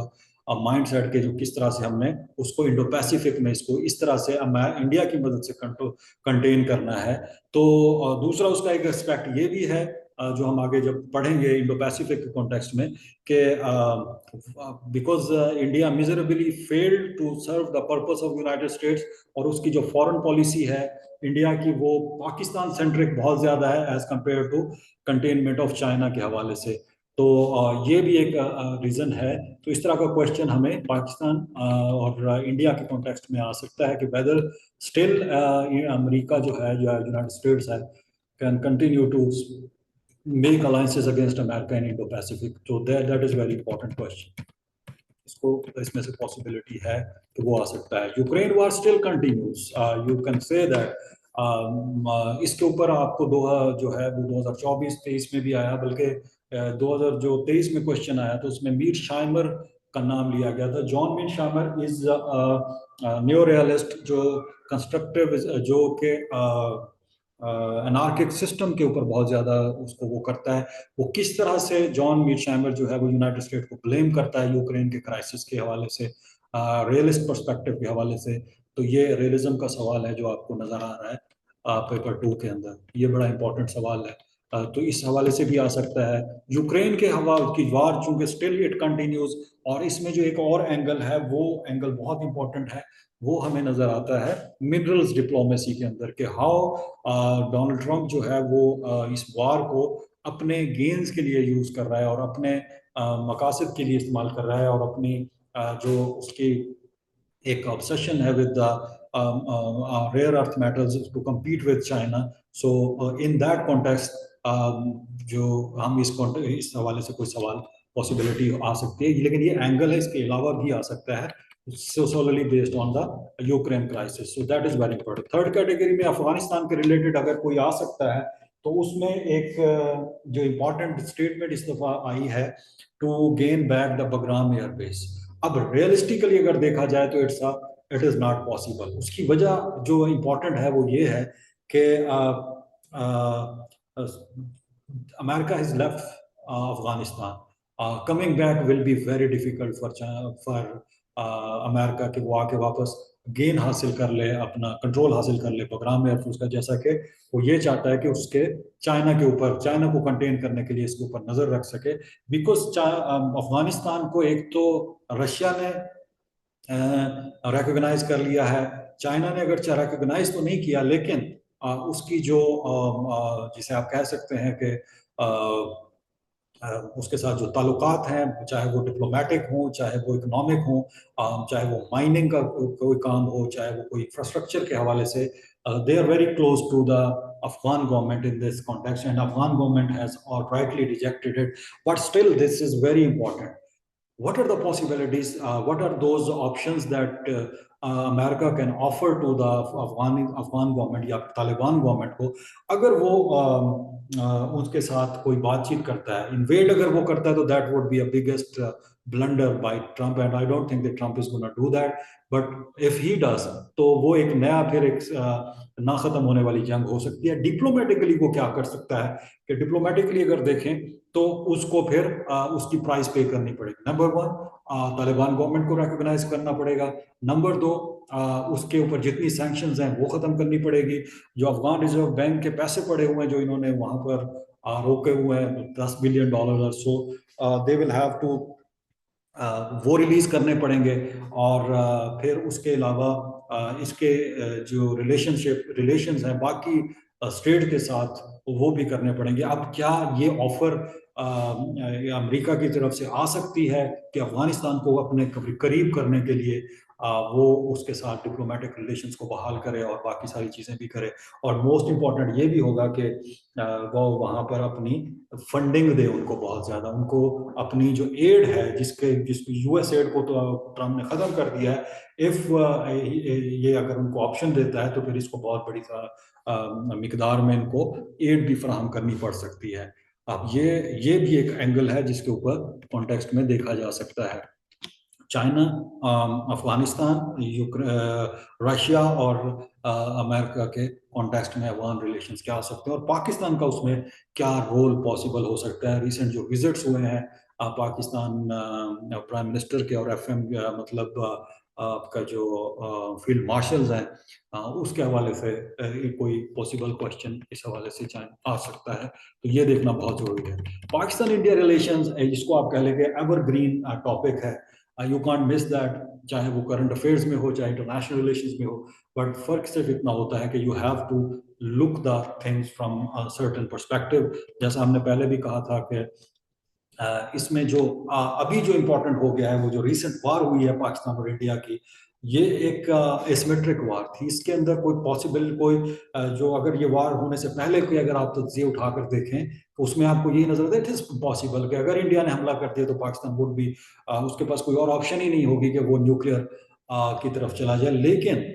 mind set के, जो किस तरह से हमने उसको इंडो पैसिफिक में इसको इस तरह से इंडिया की मदद से कंटेन करना है। तो दूसरा उसका एक एस्पेक्ट ये भी है जो हम आगे जब पढ़ेंगे इंडो पैसिफिक के कॉन्टेक्स्ट में, कि because India miserably failed to serve the purpose of United States, और उसकी जो फॉरेन पॉलिसी है इंडिया की वो पाकिस्तान सेंट्रिक बहुत ज्यादा है as compare to containment of China के हवाले से। तो ये भी एक रीजन है। तो इस तरह का क्वेश्चन हमें पाकिस्तान और इंडिया के कॉन्टेक्स्ट में आ सकता है कि वेदर स्टिल अमेरिका जो है यूनाइटेड स्टेट्स है can continue to make alliances against America in Indo Pacific. तो that is very important question. इसको इसमें से पॉसिबिलिटी है कि वो आ सकता है। Ukraine war still continues, you can say that. इसके ऊपर आपको दो जो है वो 2024-23 में भी आया, बल्कि 2023 में क्वेश्चन आया तो उसमें मीर शाइमर का नाम लिया गया था। John Mearsheimer is neo realist, जो कंस्ट्रक्टिव, जो कि अनार्किक सिस्टम के ऊपर बहुत ज्यादा उसको वो करता है। वो किस तरह से जॉन मीरशाइमर जो है वो यूनाइटेड स्टेट को ब्लेम करता है यूक्रेन के क्राइसिस के हवाले से, रियलिस्ट पर्सपेक्टिव के हवाले से। तो ये रियलिज्म का सवाल है जो आपको नजर आ रहा है पेपर 2 के अंदर। ये बड़ा इंपॉर्टेंट सवाल है। तो इस हवाले से भी आ सकता है। यूक्रेन के हवाले की वार चूंकि स्टिल इट कंटिन्यूज, और इसमें जो एक और एंगल है वो एंगल बहुत इंपॉर्टेंट है, वो हमें नजर आता है मिनरल्स डिप्लोमेसी के अंदर, कि हाउ डोनाल्ड ट्रंप जो है वो इस वार को अपने गेन्स के लिए यूज कर रहा है और अपने मकासद के लिए इस्तेमाल कर रहा है, और अपनी जो उसकी एक ऑब्सेशन है with rare earth metals to compete with China. So in that context जो हम इस हवाले से कोई सवाल पॉसिबिलिटी आ सकती है, लेकिन ये एंगल है, इसके अलावा भी आ सकता है solely based on the Ukraine crisis. So that is very important. Third category में अफगानिस्तान के रिलेटेड अगर कोई आ सकता है तो उसमें एक जो इंपॉर्टेंट स्टेटमेंट इस दफा आई है, to gain back the Bagram airbase. अब रियलिस्टिकली अगर देखा जाए तो इट इज नॉट पॉसिबल। उसकी वजह जो इंपॉर्टेंट है वो ये है कि America has left Afghanistan. Coming back will be very difficult for America कि वो आके वापस गेन हासिल कर ले, अपना कंट्रोल हासिल कर ले बगराम एयरफोर्स का, जैसा कि वो ये चाहता है कि उसके चाइना के ऊपर, चाइना को कंटेन करने के लिए इसके ऊपर नजर रख सके। बिकॉज अफगानिस्तान को एक तो रशिया ने रिकॉग्नाइज कर लिया है, चाइना ने अगर रिकॉग्नाइज तो नहीं किया, लेकिन उसकी जो जिसे आप कह सकते हैं कि उसके साथ जो ताल्लुकात हैं, चाहे वो डिप्लोमेटिक हो, चाहे वो इकोनॉमिक हो, चाहे वो माइनिंग का कोई काम हो, चाहे वो कोई इंफ्रास्ट्रक्चर के हवाले से, they are very close to the Afghan government in this context, and Afghan government has outrightly rejected it. But still, this is very important. What are the possibilities? What are those options that America can offer to the Afghan government या तालिबान गवर्नमेंट को, अगर वो उसके साथ कोई बातचीत करता है, इन्वेड अगर वो करता है, तो that would be a biggest blunder by Trump, and I don't think that Trump is gonna do that, but if he does, तो वो एक नया फिर एक ना खत्म होने वाली जंग हो सकती है। डिप्लोमेटिकली वो क्या कर सकता है कि डिप्लोमेटिकली अगर देखें तो उसको फिर उसकी प्राइस पे करनी पड़ेगी। नंबर वन, तालिबान गवर्नमेंट को रिकॉग्नाइज करना पड़ेगा। नंबर दो, उसके ऊपर जितनी सैंक्शंस हैं वो खत्म करनी पड़ेगी। जो अफगान रिजर्व बैंक के पैसे पड़े हुए हैं जो इन्होंने वहां पर रोके हुए हैं, $10 बिलियन और सो, दे विल हैव टू वो रिलीज करने पड़ेंगे। और फिर उसके अलावा इसके जो रिलेशंस हैं बाकी स्टेट के साथ, वो भी करने पड़ेंगे। अब क्या ये ऑफर अमेरिका की तरफ से आ सकती है कि अफगानिस्तान को अपने करीब करने के लिए वो उसके साथ डिप्लोमेटिक रिलेशंस को बहाल करे और बाकी सारी चीज़ें भी करे। और मोस्ट इम्पॉर्टेंट ये भी होगा कि वो वहाँ पर अपनी फंडिंग दे उनको, बहुत ज़्यादा उनको अपनी जो एड है, जिसकी यूएस एड को तो ट्रम्प ने ख़त्म कर दिया है। इफ़ ये अगर उनको ऑप्शन देता है तो फिर इसको बहुत बड़ी मिकदार में इनको एड भी फराहम करनी पड़ सकती है। अब ये भी एक एंगल है जिसके ऊपर कॉन्टेक्स्ट में देखा जा सकता है। चाइना, अफगानिस्तान, रशिया और अमेरिका के कॉन्टेक्स्ट में अफगान रिलेशंस क्या हो सकते हैं, और पाकिस्तान का उसमें क्या रोल पॉसिबल हो सकता है। रिसेंट जो विजिट्स हुए हैं पाकिस्तान प्राइम मिनिस्टर के और एफएम मतलब आपका जो फील्ड मार्शल्स हैं, उसके हवाले से कोई पॉसिबल क्वेश्चन इस हवाले से आ सकता है, तो ये देखना बहुत जरूरी है। पाकिस्तान इंडिया रिलेशंस, जिसको आप कह लेंगे एवरग्रीन टॉपिक है, यू कांट मिस दैट, चाहे वो करंट अफेयर्स में हो चाहे इंटरनेशनल रिलेशंस में हो। बट फर्क सिर्फ इतना होता है कि you have to look the things from certain perspective. जैसा हमने पहले भी कहा था कि इसमें जो अभी जो इम्पोर्टेंट हो गया है, वो जो रिसेंट वार हुई है पाकिस्तान और इंडिया की, ये एक एसिमेट्रिक वार थी। इसके अंदर कोई पॉसिबल जो अगर ये वार होने से पहले कोई अगर आप तज्ज़िये उठाकर देखें तो उसमें आपको यही नजर आता है इट इज पॉसिबल कि अगर इंडिया ने हमला कर दिया तो पाकिस्तान वुड भी उसके पास कोई और ऑप्शन ही नहीं होगी कि वो न्यूक्लियर की तरफ चला जाए। लेकिन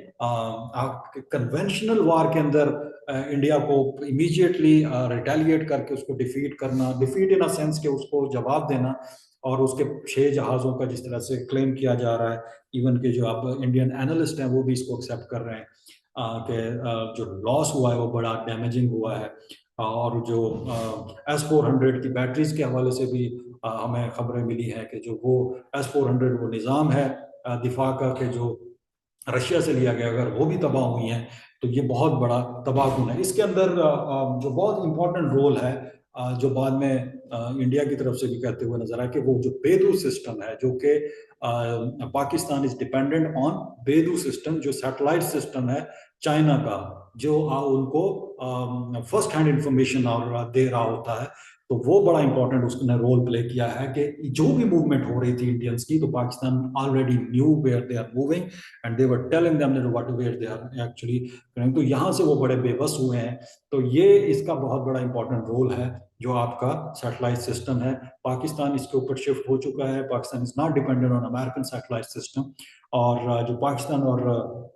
कन्वेंशनल वार के अंदर इंडिया को इमीडिएटली रिटेलिएट करके उसको डिफीट करना, डिफीट इन अ सेंस कि उसको जवाब देना, और उसके 6 जहाज़ों का जिस तरह से क्लेम किया जा रहा है, इवन के जो अब इंडियन एनालिस्ट हैं वो भी इसको एक्सेप्ट कर रहे हैं कि जो लॉस हुआ है वो बड़ा डैमेजिंग हुआ है। और जो S-400 की बैटरीज के हवाले से भी हमें खबरें मिली हैं कि जो वो S-400 वो निज़ाम है दिफा का, कि जो रशिया से लिया गया, अगर वो भी तबाह हुई हैं तो ये बहुत बड़ा तबाहकुन है। इसके अंदर जो बहुत इंपॉर्टेंट रोल है, जो बाद में इंडिया की तरफ से भी कहते हुए नजर आए, कि वो जो बेदू सिस्टम है, जो कि पाकिस्तान इज डिपेंडेंट ऑन बेदू सिस्टम, जो सैटेलाइट सिस्टम है चाइना का, जो उनको फर्स्ट हैंड इंफॉर्मेशन और दे रहा होता है। तो वो बड़ा इंपॉर्टेंट उसने रोल प्ले किया है कि जो भी मूवमेंट हो रही थी इंडियंस की, तो Pakistan already knew where they are moving and they were telling them what where they are actually. तो यहाँ से वो बड़े बेबस हुए हैं। तो ये इसका बहुत बड़ा इंपॉर्टेंट रोल है जो आपका सैटेलाइट सिस्टम है। पाकिस्तान इसके ऊपर शिफ्ट हो चुका है। Pakistan is not dependent on American satellite system. और जो पाकिस्तान और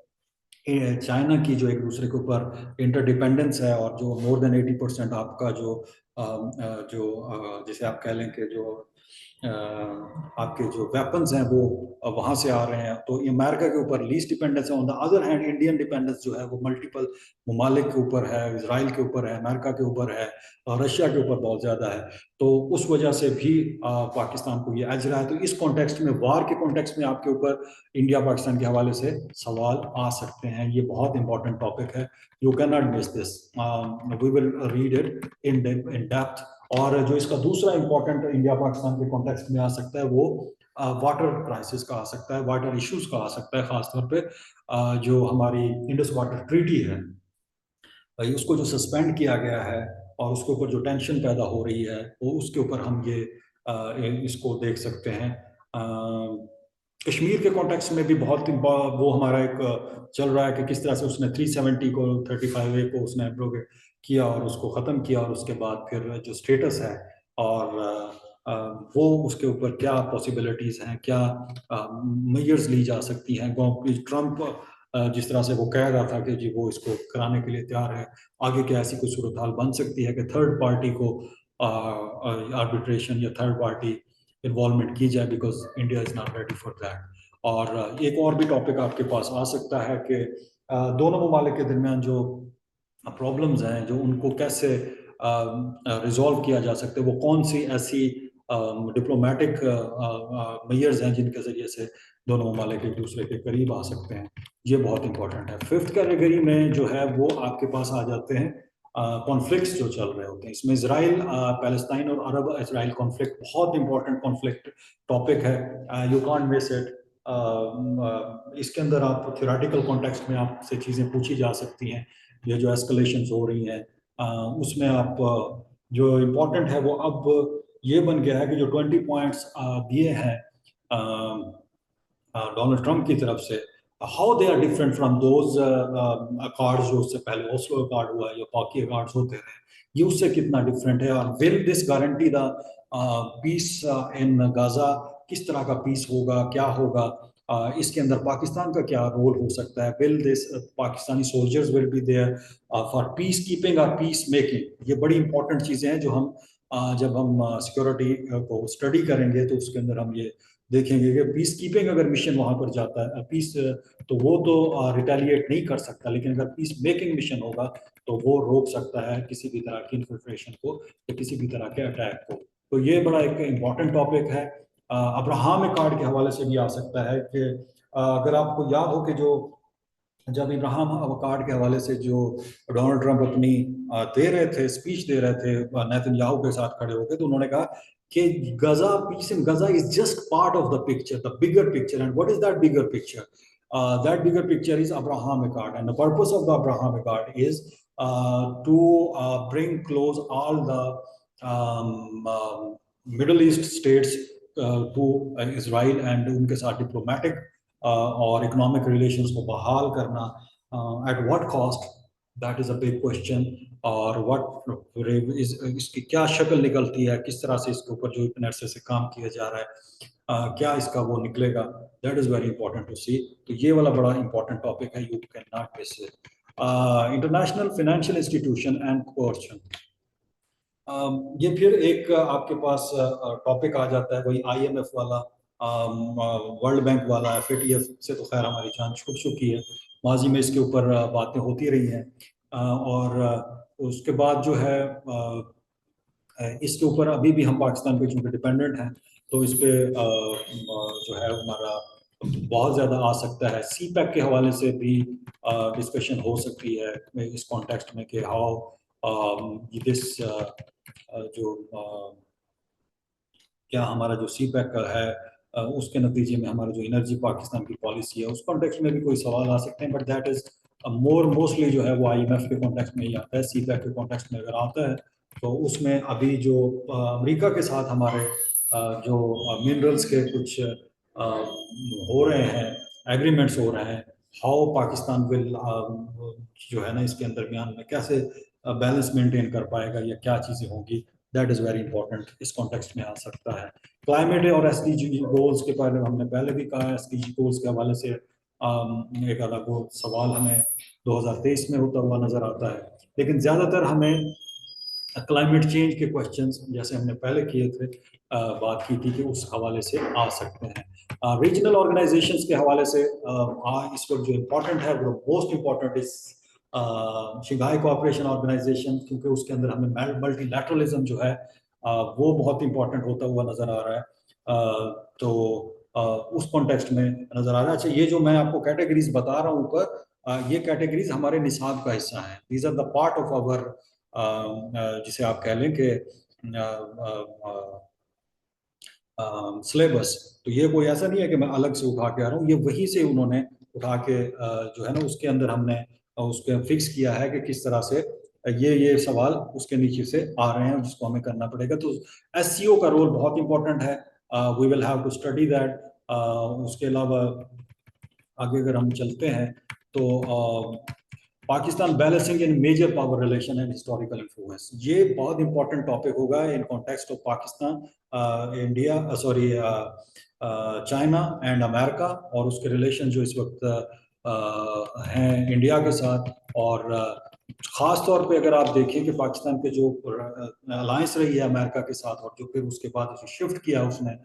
चाइना की जो एक दूसरे के ऊपर इंटरडिपेंडेंस है, और जो मोर देन 80% आपका जो जैसे आप कह लें कि जो आपके जो वेपन्स हैं वो वहाँ से आ रहे हैं, तो अमेरिका के ऊपर लीस्ट डिपेंडेंस है। On the other hand Indian dependence जो है वो मल्टीपल ममालिक के ऊपर है, इसराइल के ऊपर है, अमेरिका के ऊपर है, और रशिया के ऊपर बहुत ज़्यादा है। तो उस वजह से भी पाकिस्तान को ये एज रहा है। तो इस कॉन्टेक्स्ट में, वार के कॉन्टेक्स्ट में आपके ऊपर इंडिया पाकिस्तान के हवाले से सवाल आ सकते हैं। ये बहुत इंपॉर्टेंट टॉपिक है, you can not miss this, we will read it in depth. और जो इसका दूसरा इंपॉर्टेंट इंडिया पाकिस्तान के कॉन्टेक्स्ट में आ सकता है वो वाटर क्राइसिस का आ सकता है, वाटर इश्यूज का आ सकता है। खासतौर पे जो हमारी इंडस वाटर ट्रीटी है, उसको जो सस्पेंड किया गया है और उसके ऊपर जो टेंशन पैदा हो रही है, वो उसके ऊपर हम ये इसको देख सकते हैं। कश्मीर के कॉन्टेक्स्ट में भी बहुत वो हमारा एक चल रहा है कि किस तरह से उसने 370 को 35A को उसने एब्रोगेट किया और उसको ख़त्म किया, और उसके बाद फिर जो स्टेटस है और वो उसके ऊपर क्या पॉसिबिलिटीज़ हैं, क्या मेजर्स ली जा सकती हैं। ट्रम्प जिस तरह से वो कह रहा था कि जी वो इसको कराने के लिए तैयार है, आगे क्या ऐसी कोई सूरत हाल बन सकती है कि थर्ड पार्टी को आर्बिट्रेशन या थर्ड पार्टी इन्वॉल्वमेंट की जाए, because India is not ready for that. और एक और भी टॉपिक आपके पास आ सकता है कि दोनों ममालिक के दरमियान जो प्रॉब्लम्स हैं, जो उनको कैसे रिजॉल्व किया जा सकता है, वो कौन सी ऐसी डिप्लोमेटिक मेजर्स हैं जिनके ज़रिए से दोनों ममालिक एक दूसरे के करीब आ सकते हैं। ये बहुत इंपॉर्टेंट है। फिफ्थ कैटेगरी में जो है वो आपके पास आ जाते हैं कॉन्फ्लिक्ट्स जो चल रहे होते हैं। इसमें इसराइल पैलेस्टाइन और अरब इसराइल कॉन्फ्लिक्ट बहुत इंपॉर्टेंट कॉन्फ्लिक्ट टॉपिक है। You can't miss it. इसके अंदर आप थ्योरेटिकल कॉन्टेक्स्ट में आपसे चीज़ें पूछी जा सकती हैं। ये जो एस्केलेशंस हो रही हैं उसमें आप जो इम्पोर्टेंट है वो अब ये बन गया है कि जो 20 पॉइंट्स दिए हैं डोनाल्ड ट्रंप की तरफ से, how they are different from those accords जो उससे पहले ओस्लो अकॉर्ड हुआ या बाकी अकॉर्ड्स होते रहे, ये उससे कितना डिफरेंट है। और will this guarantee the peace in Gaza, किस तरह का पीस होगा, क्या होगा, इसके अंदर पाकिस्तान का क्या रोल हो सकता है। Will this Pakistani soldiers will be there for peace keeping और पीस मेकिंग। ये बड़ी इंपॉर्टेंट चीज़ें हैं जो हम जब हम सिक्योरिटी को स्टडी करेंगे तो उसके अंदर हम ये देखेंगे कि पीस कीपिंग अगर मिशन वहां पर जाता है, पीस तो वो तो रिटेलिएट नहीं कर सकता, लेकिन अगर पीस मेकिंग मिशन होगा तो वो रोक सकता है किसी भी तरह की इन्फिल्ट्रेशन को या किसी भी तरह के अटैक को। तो ये बड़ा एक इम्पॉर्टेंट टॉपिक है। अब्राहम अकॉर्ड के हवाले से भी आ सकता है कि अगर आपको याद हो कि जो जब इब्राहिम अवकाड के हवाले से जो डोनाल्ड ट्रंप अपनी दे रहे थे, स्पीच दे रहे थे नेतन्याहू के साथ खड़े होकर, तो उन्होंने कहा कि Gaza, peace in Gaza is just part of the picture, the bigger picture. And what is that bigger picture? That bigger picture is Abraham Accord, and the purpose of the Abraham Accord is to bring close all the Middle East states to Israel, and उनके साथ डिप्लोमेटिक और इकोनॉमिक रिलेशंस को बहाल करना। At what cost, that is a big question. और व्हाट इसकी क्या शक्ल निकलती है, किस तरह से इसके ऊपर जो इतने अरसे से काम किया जा रहा है, क्या इसका वो निकलेगा, that is very important to see. तो ये वाला बड़ा इंपॉर्टेंट टॉपिक है, you can not miss it. International financial institution and coercion, ये फिर एक आपके पास टॉपिक आ जाता है, वही आईएमएफ वाला, वर्ल्ड बैंक वाला। एफएटीएफ से तो खैर हमारी जान छूट चुकी है, माजी में इसके ऊपर बातें होती रही हैं। और उसके बाद जो है इसके ऊपर अभी भी हम पाकिस्तान पे चूंकि डिपेंडेंट हैं, तो इस पे जो है हमारा बहुत ज़्यादा आ सकता है। सी पैक के हवाले से भी डिस्कशन हो सकती है इस कॉन्टेक्स्ट में कि हाउ दिस जो क्या हमारा जो सी पैक है उसके नतीजे में हमारा जो एनर्जी पाकिस्तान की पॉलिसी है, उस कॉन्टेक्स्ट में भी कोई सवाल आ सकते हैं। बट दैट इज मोस्टली जो है वो आईएमएफ के कॉन्टेक्स्ट में ही आता है। सी पैक के कॉन्टेक्स्ट में अगर आता है तो उसमें अभी जो अमेरिका के साथ हमारे जो मिनरल्स के कुछ हो रहे हैं, एग्रीमेंट्स हो रहे हैं, हाउ पाकिस्तान विल जो है ना इसके दरमियान में कैसे बैलेंस मेंटेन कर पाएगा या क्या चीज़ें होंगी, दैट इज़ वेरी इंपॉर्टेंट, इस कॉन्टेक्स्ट में आ सकता है। क्लाइमेट और एसडीजी गोल्स के बारे में हमने पहले भी कहा है। एसडीजी गोल्स के हवाले से एक अलग वो सवाल हमें 2023 में होता हुआ नजर आता है, लेकिन ज़्यादातर हमें क्लाइमेट चेंज के क्वेश्चंस जैसे हमने पहले किए थे, बात की थी कि उस हवाले से आ सकते हैं। रीजनल ऑर्गेनाइजेशंस के हवाले से इस वक्त जो इम्पोर्टेंट है वो मोस्ट इम्पोर्टेंट इस शंघाई कोऑपरेशन ऑर्गेनाइजेशन, क्योंकि उसके अंदर हमें मल्टीलैटरलिज्म जो है वो बहुत इंपॉर्टेंट होता हुआ नजर आ रहा है। तो उस कॉन्टेक्स्ट में नजर आ रहा है। अच्छा, ये जो मैं आपको कैटेगरीज बता रहा हूँ ऊपर, ये कैटेगरीज हमारे निसाब का हिस्सा हैं। These are the part of our, जिसे आप कह लें कि सिलेबस। तो ये कोई ऐसा नहीं है कि मैं अलग से उठा के आ रहा हूँ, ये वहीं से उन्होंने उठा के जो है ना उसके अंदर हमने उसके फिक्स किया है कि किस तरह से ये सवाल उसके नीचे से आ रहे हैं जिसको हमें करना पड़ेगा। तो एससीओ का रोल बहुत इंपॉर्टेंट है, we will have to study that. उसके अलावा आगे अगर हम चलते हैं तो Pakistan balancing in major power relation and historical influence, ये बहुत इंपॉर्टेंट टॉपिक होगा in context of Pakistan, India, sorry, China and America, और उसके रिलेशन जो इस वक्त हैं इंडिया के साथ। और ख़ास तौर पे अगर आप देखिए कि पाकिस्तान के जो अलायंस रही है अमेरिका के साथ, और जो फिर उसके बाद उसे शिफ्ट किया उसने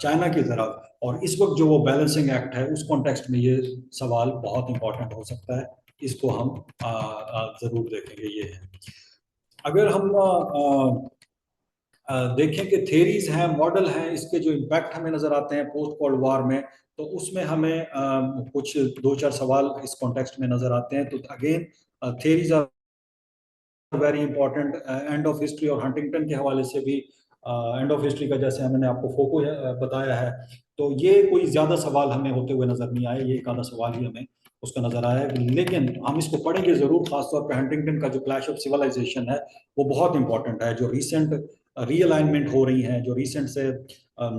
चाइना की तरफ, और इस वक्त जो वो बैलेंसिंग एक्ट है उस कॉन्टेक्स्ट में ये सवाल बहुत इंपॉर्टेंट हो सकता है। इसको हम ज़रूर देखेंगे। ये है, अगर हम देखें कि थेरीज हैं, मॉडल हैं, इसके जो इम्पैक्ट हमें नज़र आते हैं पोस्ट कोल्ड वार में, तो उसमें हमें कुछ दो चार सवाल इस कॉन्टेक्स्ट में नज़र आते हैं। तो again theories are very important. End of history और हंटिंगटन के हवाले से भी, एंड ऑफ हिस्ट्री का जैसे मैंने आपको फोको बताया है, तो ये कोई ज़्यादा सवाल हमें होते हुए नज़र नहीं आए, ये एक आधा सवाल ही हमें उसका नज़र आया है। लेकिन हम इसको पढ़ेंगे ज़रूर, खासतौर पर हंटिंगटन का जो क्लैश ऑफ सिविलाइजेशन है वो बहुत इंपॉर्टेंट है। जो रिसेंट रीअलाइनमेंट हो रही हैं, जो रिसेंट से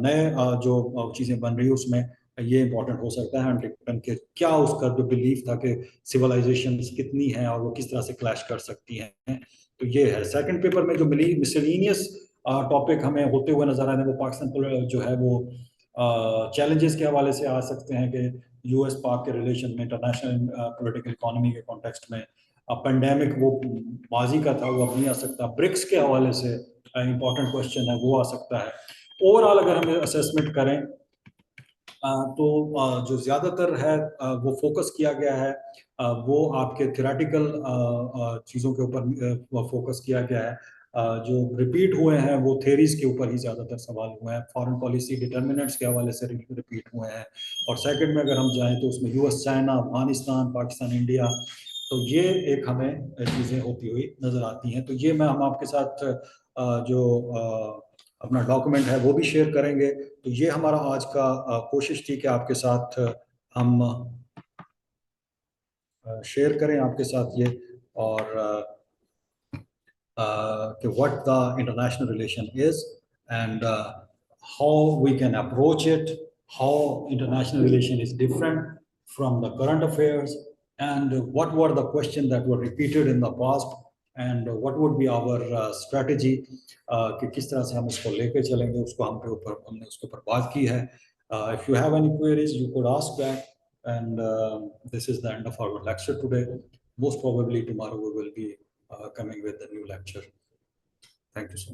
नए जो चीज़ें बन रही है, उसमें ये इंपॉर्टेंट हो सकता है हंटिंगटन के क्या उसका जो बिलीफ था कि सिविलाइजेशन कितनी है और वो किस तरह से क्लैश कर सकती हैं। तो ये है। सेकंड पेपर में जो मिली मिसलेनियस टॉपिक हमें होते हुए नजर आ रहे हैं, वो पाकिस्तान जो है वो चैलेंजेस के हवाले से आ सकते हैं कि यूएस पाक के रिलेशन में, इंटरनेशनल पॉलिटिकल इकोनॉमी के कॉन्टेक्स्ट में, पेंडेमिक वो माजी का था, वो अब नहीं आ सकता। ब्रिक्स के हवाले से इंपॉर्टेंट क्वेश्चन है, वो आ सकता है। ओवरऑल अगर हम असेसमेंट करें तो जो ज़्यादातर है वो फोकस किया गया है, वो आपके थ्योरेटिकल चीज़ों के ऊपर फोकस किया गया है। जो रिपीट हुए हैं वो थेरीज के ऊपर ही ज़्यादातर सवाल हुए हैं। फॉरेन पॉलिसी डिटर्मिनेंट्स के हवाले से रिपीट हुए हैं। और सेकंड में अगर हम जाएं तो उसमें US, China, Afghanistan, Pakistan, India, तो ये एक हमें चीज़ें होती हुई नज़र आती हैं। तो ये हम आपके साथ जो अपना डॉक्यूमेंट है वो भी शेयर करेंगे। तो ये हमारा आज का कोशिश थी कि आपके साथ हम शेयर करें आपके साथ ये, और कि what the international relation is, and how we can approach it, how international relation is different from the current affairs, and what were the questions that were repeated in the past, and what would be our strategy, कि किस तरह से हम इसको लेके चलेंगे, उसको हमने उसके ऊपर बात की है। If you have any queries, you could ask that, and this is the end of our lecture today. Most probably tomorrow we will be coming with a new lecture. Thank you so much.